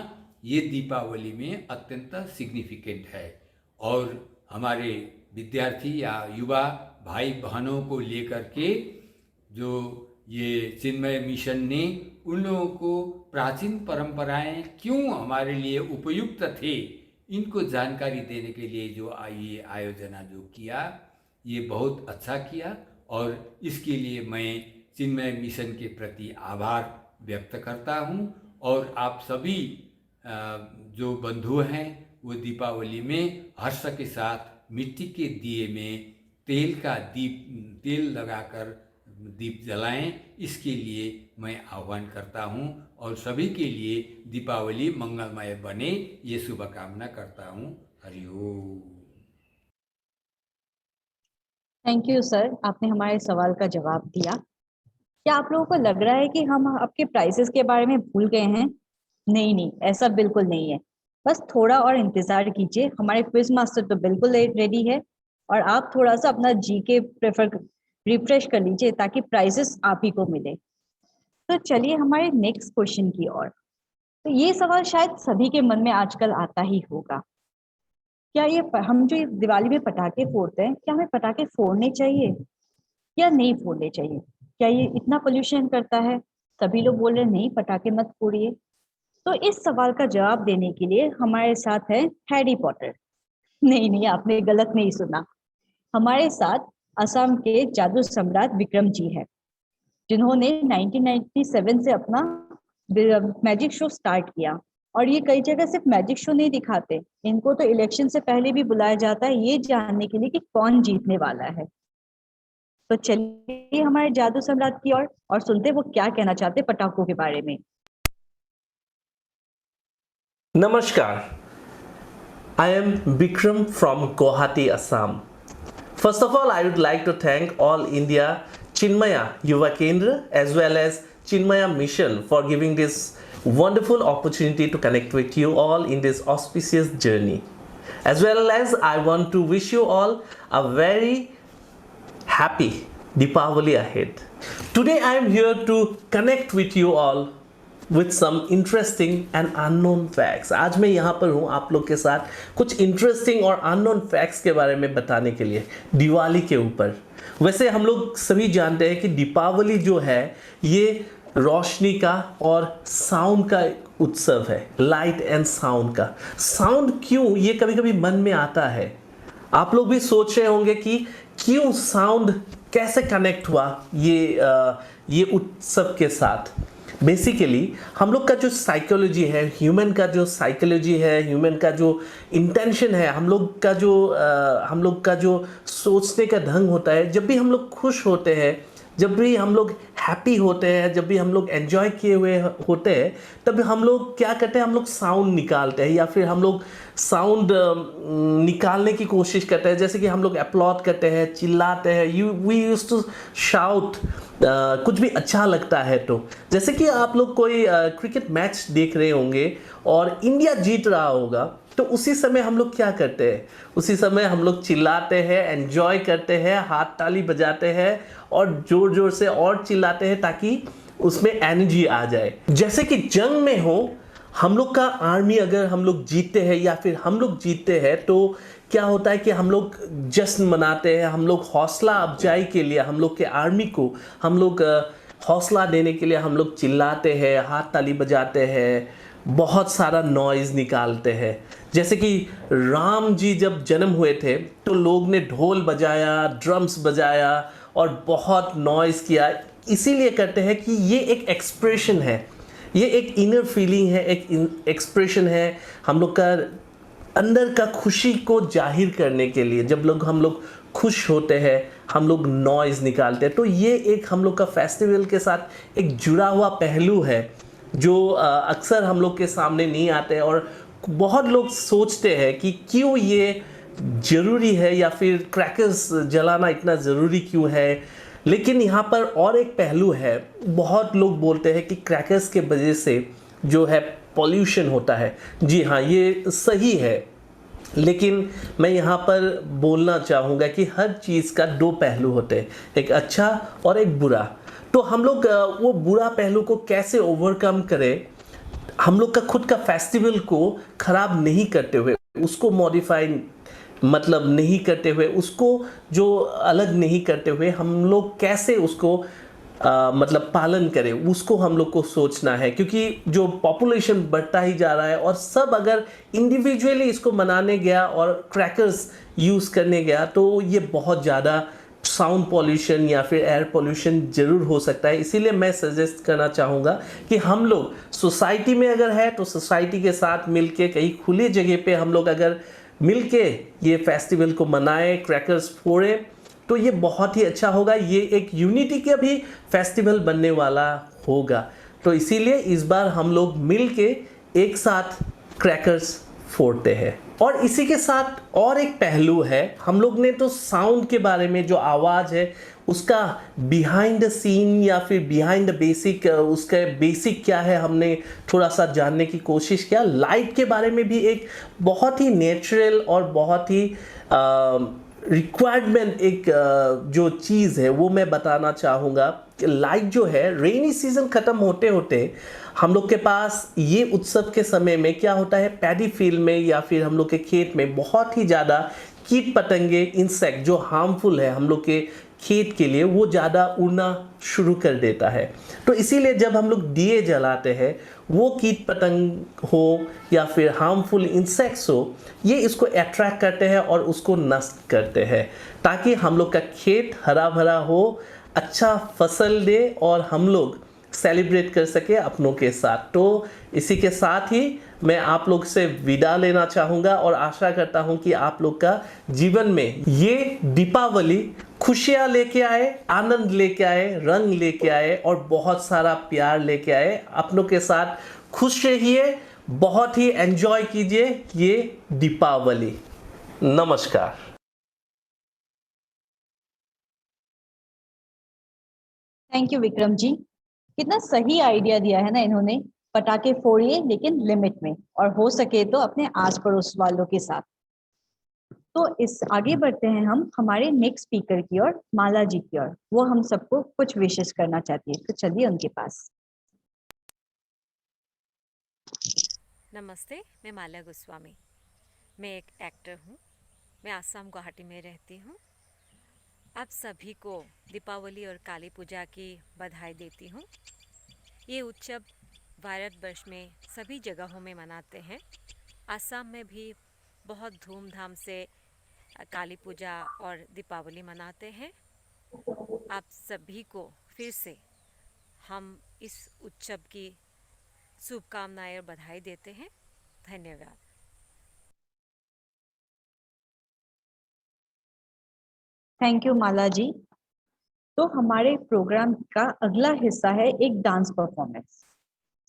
ये दीपावली में अत्यंत सिग्निफिकेंट है। और हमारे विद्यार्थी या युवा भाई बहनों को लेकर के जो ये चिन्मय मिशन ने उन लोगों को प्राचीन परंपराएं क्यों हमारे लिए उपयुक्त थे इनको जानकारी देने के लिए जो ये आयोजना जो किया ये बहुत अच्छा किया और इसके लिए मैं चिन्मय मिशन के प्रति आभार व्यक्त करता हूँ। और आप सभी जो बंधु हैं वो दीपावली में हर्ष के साथ मिट्टी के दिए में तेल लगाकर दीप जलाएं, इसके लिए मैं आह्वान करता हूं और सभी के लिए दीपावली मंगलमय बने ये शुभकामना करता हूं। हरि ओम। थैंक यू सर, आपने हमारे सवाल का जवाब दिया। क्या आप लोगों को लग रहा है कि हम आपके प्राइसेस के बारे में भूल गए हैं? नहीं, ऐसा बिल्कुल नहीं है। बस थोड़ा और इंतजार कीजिए, हमारे क्विज मास्टर तो बिल्कुल रेडी है और आप थोड़ा सा अपना जीके रिफ्रेश कर लीजिए ताकि प्राइजेस आप ही को मिले। तो चलिए हमारे नेक्स्ट क्वेश्चन की ओर। तो ये सवाल शायद सभी के मन में आजकल आता ही होगा, क्या ये हम जो दिवाली में पटाखे फोड़ते हैं, क्या हमें पटाखे फोड़ने चाहिए या नहीं फोड़ने चाहिए? क्या ये इतना पोल्यूशन करता है? सभी लोग बोल रहे हैं नहीं, पटाखे मत फोड़िए। तो इस सवाल का जवाब देने के लिए हमारे साथ है हैरी पॉटर। नहीं, आपने गलत नहीं सुना। हमारे साथ असम के जादू सम्राट विक्रम जी है, जिन्होंने 1997 से अपना मैजिक शो स्टार्ट किया। और ये कई जगह सिर्फ मैजिक शो नहीं दिखाते, इनको तो इलेक्शन से पहले भी बुलाया जाता है ये जानने के लिए कि कौन जीतने वाला है। तो चलिए हमारे जादू सम्राट की ओर और सुनते वो क्या कहना चाहते पटाखों के बारे में। नमस्कार, I am Bikram from Guwahati, Assam. First of all, I would like to thank All India Chinmaya Yuva Kendra as well as Chinmaya Mission for giving this wonderful opportunity to connect with you all in this auspicious journey. As well as I want to wish you all a very happy Deepavali ahead. Today I am here to connect with you all with some interesting and unknown facts. आज मैं यहाँ पर हूँ आप लोग के साथ कुछ इंटरेस्टिंग और अननोन फैक्ट्स के बारे में बताने के लिए दिवाली के ऊपर। वैसे हम लोग सभी जानते हैं कि दीपावली जो है ये रोशनी का और साउंड का उत्सव है, लाइट एंड साउंड का। साउंड क्यों, ये कभी कभी मन में आता है। आप लोग भी सोच रहे होंगे कि क्यों साउंड कैसे कनेक्ट हुआ ये उत्सव के साथ। बेसिकली हम लोग का जो साइकोलॉजी है, ह्यूमन का जो साइकोलॉजी है, ह्यूमन का जो इंटेंशन है, हम लोग का जो सोचने का ढंग होता है, जब भी हम लोग खुश होते हैं, जब भी हम लोग हैप्पी होते हैं, जब भी हम लोग एंजॉय किए हुए होते हैं, तब हम लोग क्या करते हैं, हम लोग साउंड निकालते हैं या फिर हम लोग साउंड निकालने की कोशिश करते हैं। जैसे कि हम लोग अपलॉड करते हैं, चिल्लाते हैं, वी यूज्ड टू शाउट कुछ भी अच्छा लगता है तो। जैसे कि आप लोग कोई क्रिकेट मैच देख रहे होंगे और इंडिया जीत रहा होगा, तो उसी समय हम लोग क्या करते हैं, उसी समय हम लोग चिल्लाते हैं, एंजॉय करते हैं, हाथ ताली बजाते हैं और जोर जोर से और चिल्लाते हैं ताकि उसमें एनर्जी आ जाए। जैसे कि जंग में हो, हम लोग का आर्मी अगर हम लोग जीतते हैं या फिर हम लोग जीतते हैं तो क्या होता है कि हम लोग जश्न मनाते हैं, हम लोग हौसला अफजाई के लिए हम लोग के आर्मी को हम लोग हौसला देने के लिए हम लोग चिल्लाते हैं, हाथ ताली बजाते हैं, बहुत सारा नॉइज़ निकालते हैं। जैसे कि राम जी जब जन्म हुए थे तो लोग ने ढोल बजाया, ड्रम्स बजाया और बहुत नॉइज़ किया। इसीलिए करते हैं कि ये एक एक्सप्रेशन है, ये एक इनर फीलिंग है, एक एक्सप्रेशन है हम लोग का अंदर का खुशी को जाहिर करने के लिए। जब हम लोग खुश होते हैं हम लोग नॉइज़ निकालते हैं। तो ये एक हम लोग का फेस्टिवल के साथ एक जुड़ा हुआ पहलू है जो अक्सर हम लोग के सामने नहीं आते हैं और बहुत लोग सोचते हैं कि क्यों ये ज़रूरी है या फिर क्रैकर्स जलाना इतना ज़रूरी क्यों है। लेकिन यहाँ पर और एक पहलू है, बहुत लोग बोलते हैं कि क्रैकर्स के वजह से जो है पॉल्यूशन होता है। जी हाँ, ये सही है, लेकिन मैं यहाँ पर बोलना चाहूँगा कि हर चीज़ का दो पहलू होते हैं, एक अच्छा और एक बुरा। तो हम लोग वो बुरा पहलू को कैसे ओवरकम करें, हम लोग का खुद का फेस्टिवल को ख़राब नहीं करते हुए, उसको मॉडिफाई मतलब नहीं करते हुए, उसको जो अलग नहीं करते हुए हम लोग कैसे उसको मतलब पालन करें, उसको हम लोग को सोचना है। क्योंकि जो पॉपुलेशन बढ़ता ही जा रहा है और सब अगर इंडिविजुअली इसको मनाने गया और क्रैकर्स यूज़ करने गया तो ये बहुत ज़्यादा साउंड पॉल्यूशन या फिर एयर पॉल्यूशन ज़रूर हो सकता है। इसीलिए मैं सजेस्ट करना चाहूँगा कि हम लोग सोसाइटी में अगर है तो सोसाइटी के साथ मिलके कहीं खुली जगह पे हम लोग अगर मिलके ये फेस्टिवल को मनाएं, क्रैकर्स फोड़ें, तो ये बहुत ही अच्छा होगा। ये एक यूनिटी का भी फेस्टिवल बनने वाला होगा। तो इसीलिए इस बार हम लोग मिलके एक साथ क्रैकर्स फोड़ते हैं। और इसी के साथ और एक पहलू है, हम लोग ने तो साउंड के बारे में, जो आवाज़ है उसका बिहाइंड द सीन या फिर बिहाइंड द बेसिक, उसका बेसिक क्या है हमने थोड़ा सा जानने की कोशिश किया। लाइट के बारे में भी एक बहुत ही नेचुरल और बहुत ही रिक्वायरमेंट एक जो चीज़ है वो मैं बताना चाहूँगा कि लाइट जो है रेनी सीजन ख़त्म होते होते हम लोग के पास ये उत्सव के समय में क्या होता है, पैडी फील्ड में या फिर हम लोग के खेत में बहुत ही ज़्यादा कीट पतंगे, इंसेक्ट जो हार्मफुल है हम लोग के खेत के लिए, वो ज़्यादा उड़ना शुरू कर देता है। तो इसीलिए जब हम लोग दिए जलाते हैं, वो कीट पतंग हो या फिर हार्मफुल इंसेक्ट्स हो, ये इसको अट्रैक्ट करते हैं और उसको नष्ट करते हैं ताकि हम लोग का खेत हरा भरा हो, अच्छा फसल दे और हम लोग सेलिब्रेट कर सके अपनों के साथ। तो इसी के साथ ही मैं आप लोग से विदा लेना चाहूँगा और आशा करता हूँ कि आप लोग का जीवन में ये दीपावली खुशियाँ लेके आए, आनंद लेके आए, रंग लेके आए और बहुत सारा प्यार लेके आए। अपनों के साथ खुश रहिए, बहुत ही एंजॉय कीजिए ये दीपावली। नमस्कार। थैंक यू विक्रम जी, कितना सही आइडिया दिया है ना इन्होंने। पटाखे फोड़िए लेकिन लिमिट में, और हो सके तो अपने आस पड़ोस वालों के साथ। तो इस आगे बढ़ते हैं हम हमारे नेक्स्ट स्पीकर की ओर, माला जी की ओर। वो हम सबको कुछ विशेष करना चाहती है, तो चलिए उनके पास। नमस्ते, मैं माला गोस्वामी। मैं एक एक्टर हूँ। मैं आसाम गुवाहाटी में रहती हूँ। आप सभी को दीपावली और काली पूजा की बधाई देती हूँ। ये उत्सव भारतवर्ष में सभी जगहों में मनाते हैं। आसाम में भी बहुत धूमधाम से काली पूजा और दीपावली मनाते हैं। आप सभी को फिर से हम इस उत्सव की शुभकामनाएं और बधाई देते हैं। धन्यवाद। थैंक यू माला जी। तो हमारे प्रोग्राम का अगला हिस्सा है एक डांस परफॉर्मेंस।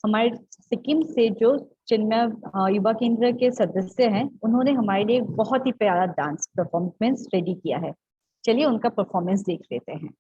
हमारे सिक्किम से जो चिन्मय युवा केंद्र के सदस्य हैं, उन्होंने हमारे लिए बहुत ही प्यारा डांस परफॉर्मेंस रेडी किया है। चलिए उनका परफॉर्मेंस देख लेते हैं।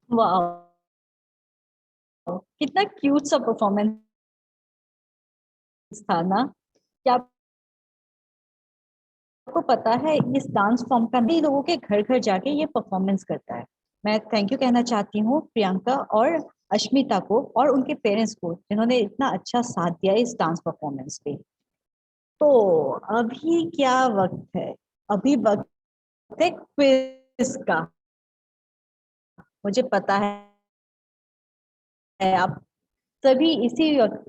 वाह, कितना क्यूट सा परफॉर्मेंस था ना। क्या आपको पता है इस डांस फॉर्म का भी लोगों के घर घर जाके ये परफॉर्मेंस करता है। मैं थैंक यू कहना चाहती हूँ प्रियंका और अश्मिता को और उनके पेरेंट्स को, जिन्होंने इतना अच्छा साथ दिया इस डांस परफॉर्मेंस पे। तो अभी क्या वक्त है? अभी वक्त है क्विज का। मुझे पता है आप सभी इसी वक्त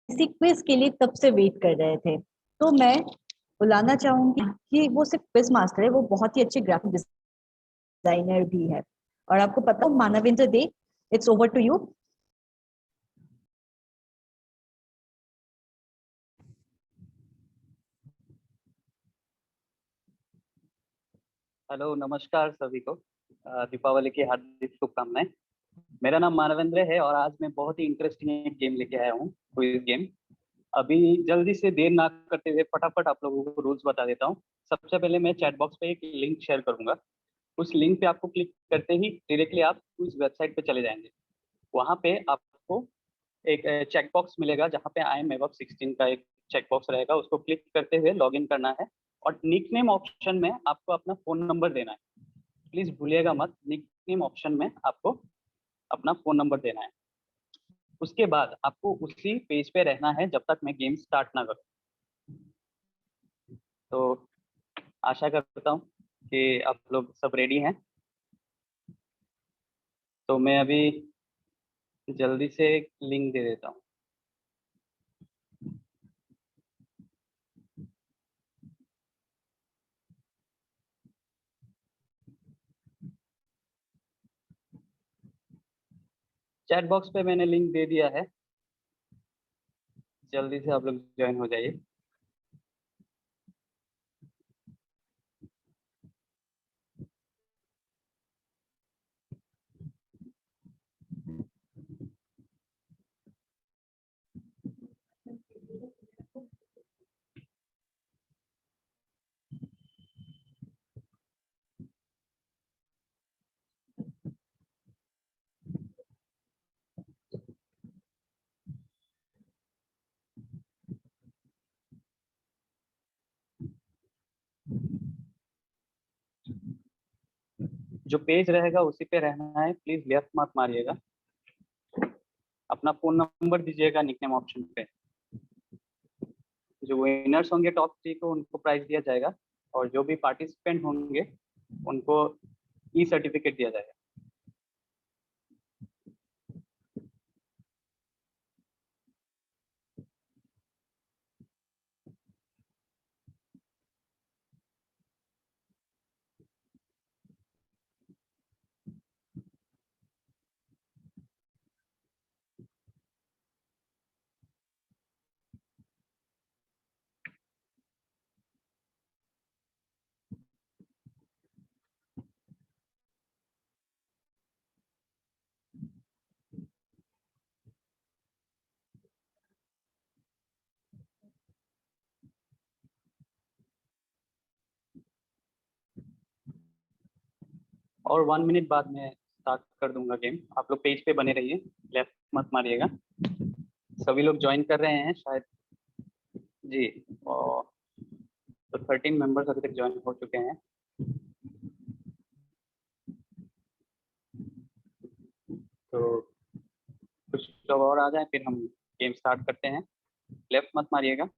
इसी क्विज के लिए तब से वेट कर रहे थे। तो मैं बुलाना चाहूंगी कि वो सिर्फ क्विज मास्टर है, वो बहुत ही अच्छे ग्राफिक डिजाइनर भी है। और आपको पता हो मानवेंद्र दे, it's over to you. Hello, नमस्कार सभी को। दीपावली की हार्दिक शुभकामनाएं। मेरा नाम मानवेंद्र है और आज मैं बहुत ही इंटरेस्टिंग एक गेम लेके आया हूँ, क्विज गेम। अभी जल्दी से देर ना करते हुए फटाफट आप लोगों को रूल्स बता देता हूँ। सबसे पहले मैं चैट बॉक्स पे एक लिंक शेयर करूंगा। उस लिंक पे आपको क्लिक करते ही डायरेक्टली आप उस वेबसाइट पे चले जाएंगे। वहाँ पे आपको एक चेक बॉक्स मिलेगा जहाँ पे आई एम अबव 16 का एक चेक बॉक्स रहेगा। उसको क्लिक करते हुए लॉग इन करना है और निक नेम ऑप्शन में आपको अपना फ़ोन नंबर देना है। प्लीज़ भूलिएगा मत, निक नेम ऑप्शन में आपको अपना फ़ोन नंबर देना है। उसके बाद आपको उसी पेज पे रहना है जब तक मैं गेम स्टार्ट ना करूँ। तो आशा करता हूँ कि आप लोग सब रेडी हैं। तो मैं अभी जल्दी से एक लिंक दे देता हूँ। चैट बॉक्स पे मैंने लिंक दे दिया है, जल्दी से आप लोग ज्वाइन हो जाइए। जो पेज रहेगा उसी पे रहना है, प्लीज लेफ्ट मत मारिएगा। अपना फोन नंबर दीजिएगा निकनेम ऑप्शन पे। जो विनर्स होंगे टॉप 3 को, उनको प्राइज दिया जाएगा और जो भी पार्टिसिपेंट होंगे उनको ई सर्टिफिकेट दिया जाएगा। और 1 मिनट बाद में स्टार्ट कर दूंगा गेम। आप लोग पेज पे बने रहिए, लेफ्ट मत मारिएगा। सभी लोग ज्वाइन कर रहे हैं शायद जी। और तो 13 मेंबर्स अभी तक ज्वाइन हो चुके हैं। तो कुछ लोग और आ जाए फिर हम गेम स्टार्ट करते हैं। लेफ्ट मत मारिएगा।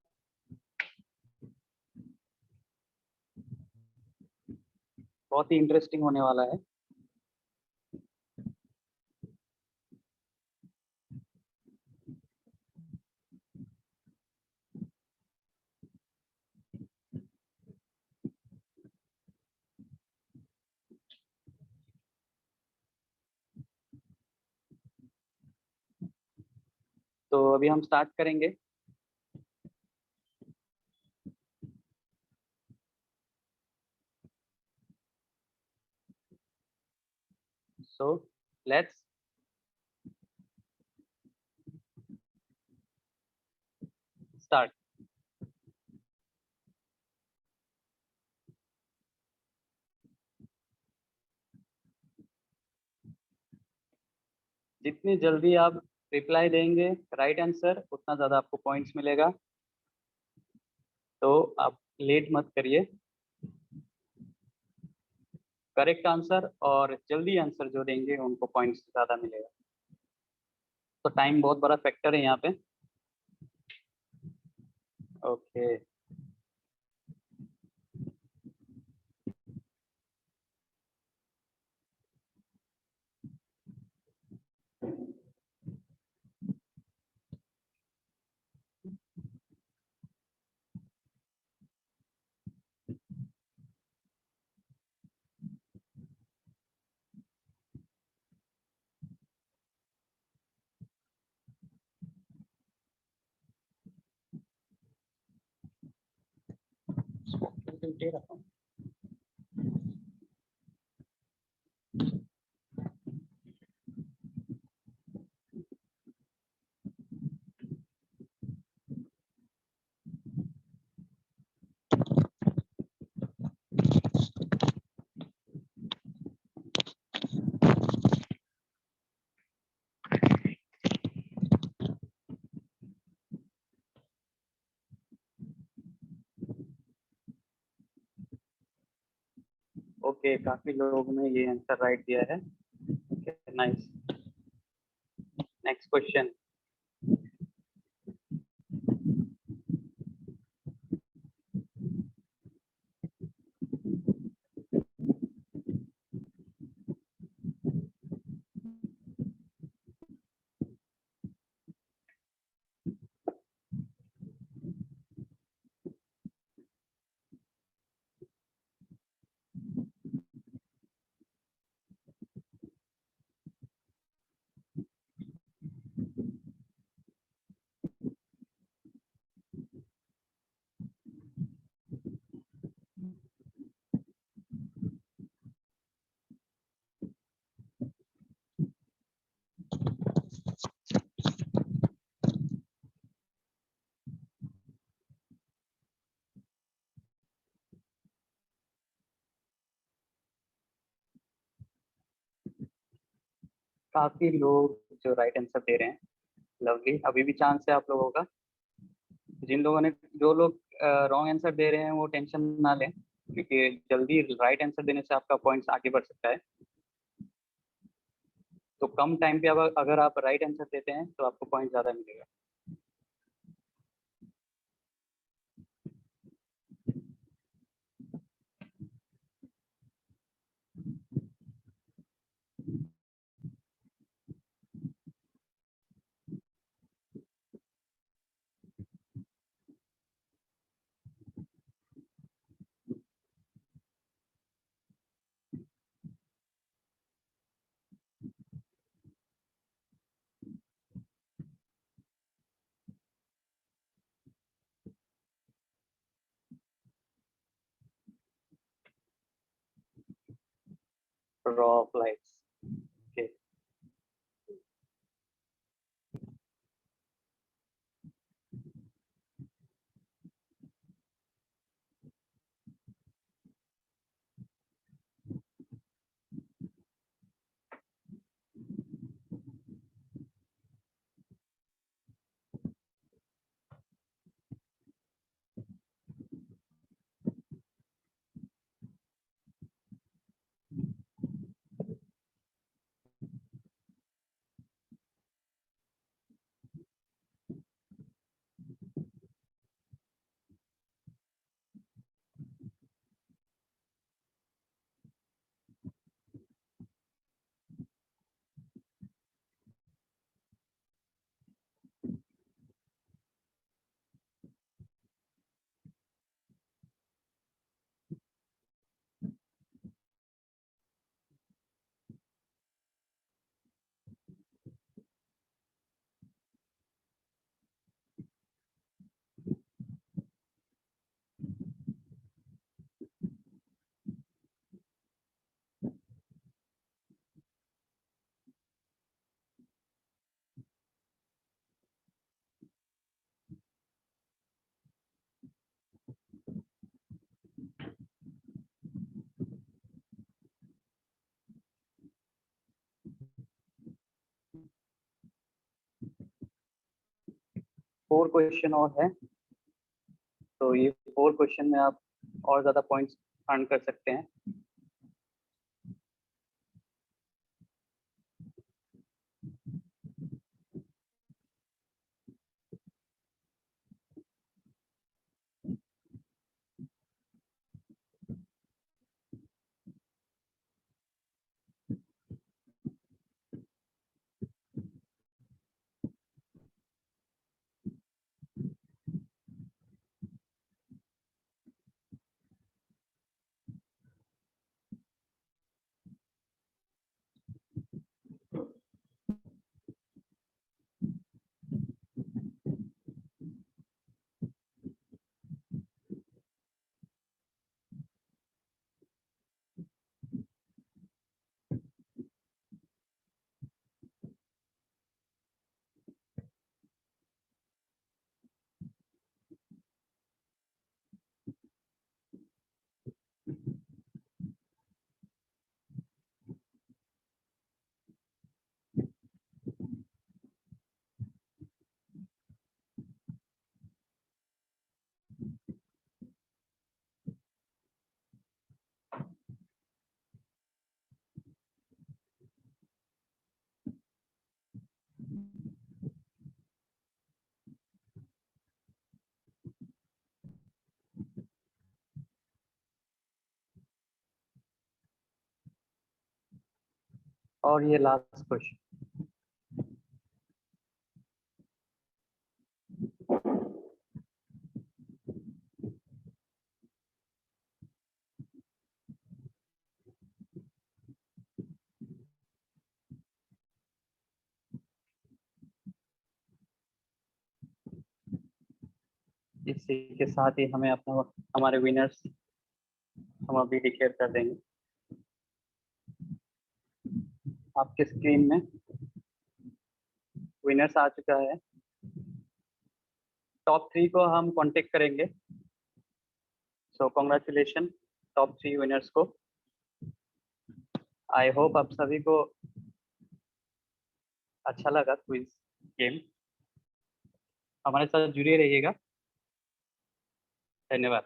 बहुत ही इंटरेस्टिंग होने वाला है। तो अभी हम स्टार्ट करेंगे। So let's start. जितनी जल्दी आप रिप्लाई देंगे राइट आंसर उतना ज़्यादा आपको पॉइंट्स मिलेगा, तो आप लेट मत करिए। करेक्ट आंसर और जल्दी आंसर जो देंगे उनको पॉइंट्स ज़्यादा मिलेगा। तो टाइम बहुत बड़ा फैक्टर है यहाँ पे। ओके, दे रहा हूँ। ओके, काफी लोगों ने ये आंसर राइट दिया है। Okay, nice. Next question. काफी लोग जो राइट आंसर दे रहे हैं। लवली, अभी भी चांस है आप लोगों का। जिन लोगों ने, जो लोग रॉन्ग आंसर दे रहे हैं वो टेंशन ना लें, क्योंकि जल्दी राइट आंसर देने से आपका पॉइंट्स आगे बढ़ सकता है। तो कम टाइम पे अगर आप राइट आंसर देते हैं तो आपको पॉइंट ज़्यादा मिलेगा। Raw of lights. Okay, 4 question और है, तो ये 4 क्वेश्चन में आप और ज़्यादा पॉइंट्स अर्न कर सकते हैं। और ये लास्ट क्वेश्चन। इसी के साथ ही हमें अपना हमारे विनर्स हम अभी डिक्लेयर कर देंगे। आपके स्क्रीन में विनर्स आ चुका है। टॉप 3 को हम कांटेक्ट करेंगे। सो कॉन्ग्रेचुलेशन टॉप 3 विनर्स को। आई होप आप सभी को अच्छा लगा क्विज गेम। हमारे साथ जुड़े रहिएगा। धन्यवाद।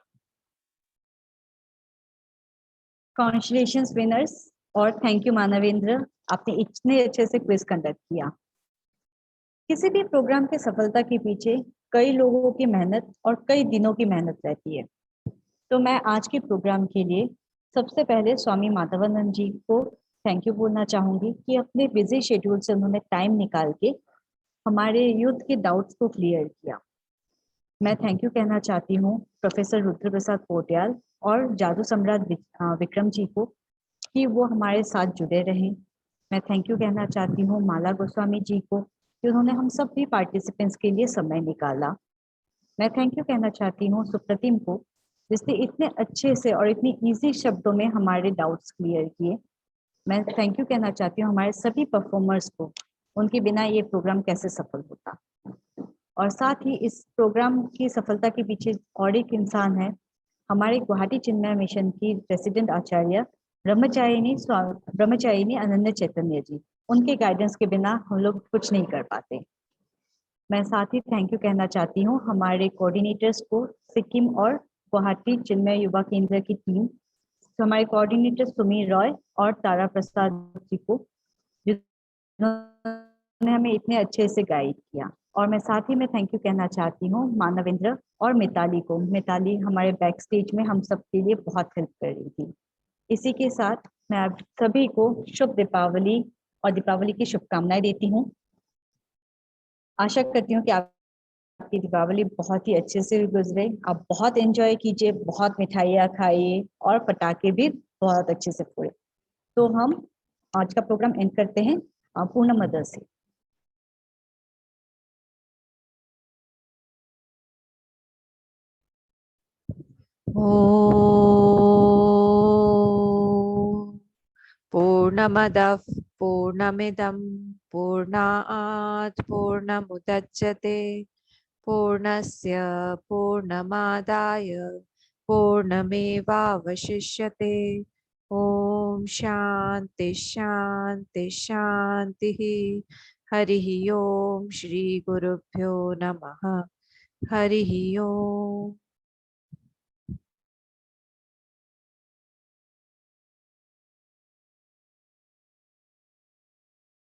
कॉन्ग्रेचुलेशंस विनर्स और थैंक यू मानवेंद्र, आपने इतने अच्छे से क्विज कंडक्ट किया। किसी भी प्रोग्राम की सफलता के पीछे कई लोगों की मेहनत और कई दिनों की मेहनत रहती है। तो मैं आज के प्रोग्राम के लिए सबसे पहले स्वामी माधवानंद जी को थैंक यू बोलना चाहूंगी कि अपने बिजी शेड्यूल से उन्होंने टाइम निकाल के हमारे यूथ के डाउट्स को क्लियर किया। मैं थैंक यू कहना चाहती हूँ प्रोफेसर रुद्र प्रसाद पोटियाल और जादू सम्राट विक्रम जी को कि वो हमारे साथ जुड़े रहें। मैं थैंक यू कहना चाहती हूँ माला गोस्वामी जी को कि उन्होंने हम सब भी पार्टिसिपेंट्स के लिए समय निकाला। मैं थैंक यू कहना चाहती हूँ सुप्रतिम को, जिसने इतने अच्छे से और इतनी इजी शब्दों में हमारे डाउट्स क्लियर किए। मैं थैंक यू कहना चाहती हूँ हमारे सभी परफॉर्मर्स को, उनके बिना ये प्रोग्राम कैसे सफल होता। और साथ ही इस प्रोग्राम की सफलता के पीछे और एक इंसान है, हमारे गुवाहाटी चिन्मय मिशन की प्रेसिडेंट आचार्य ब्रह्मचारिणी अनन्य चैतन्य जी। उनके गाइडेंस के बिना हम लोग कुछ नहीं कर पाते। मैं साथ ही थैंक यू कहना चाहती हूँ हमारे कोऑर्डिनेटर्स को, सिक्किम और गुवाहाटी चिन्मय युवा केंद्र की टीम, हमारे कोऑर्डिनेटर सुमीर रॉय और तारा प्रसाद जी को, जिन्होंने हमें इतने अच्छे से गाइड किया। और मैं साथ ही में थैंक यू कहना चाहती हूँ मानवेंद्र और मिताली को। मिताली हमारे बैक स्टेज में हम सब के लिए बहुत हेल्प कर रही थी। इसी के साथ मैं आप सभी को शुभ दीपावली और दीपावली की शुभकामनाएं देती हूँ। आशा करती हूँ कि आपकी दीपावली बहुत ही अच्छे से गुजरे। आप बहुत एंजॉय कीजिए, बहुत मिठाइयाँ खाइए और पटाखे भी बहुत अच्छे से फोड़े। तो हम आज का प्रोग्राम एंड करते हैं पूर्ण मदर से। ॐ पूर्णमदः पूर्णमिदं पूर्णात् पूर्णमुदच्यते पूर्णस्य पूर्णमादाय पूर्णमेवावशिष्यते। ॐ शान्ति शान्ति शान्तिः। हरिः ओम श्री गुरुभ्यो नमः हरिः ओम।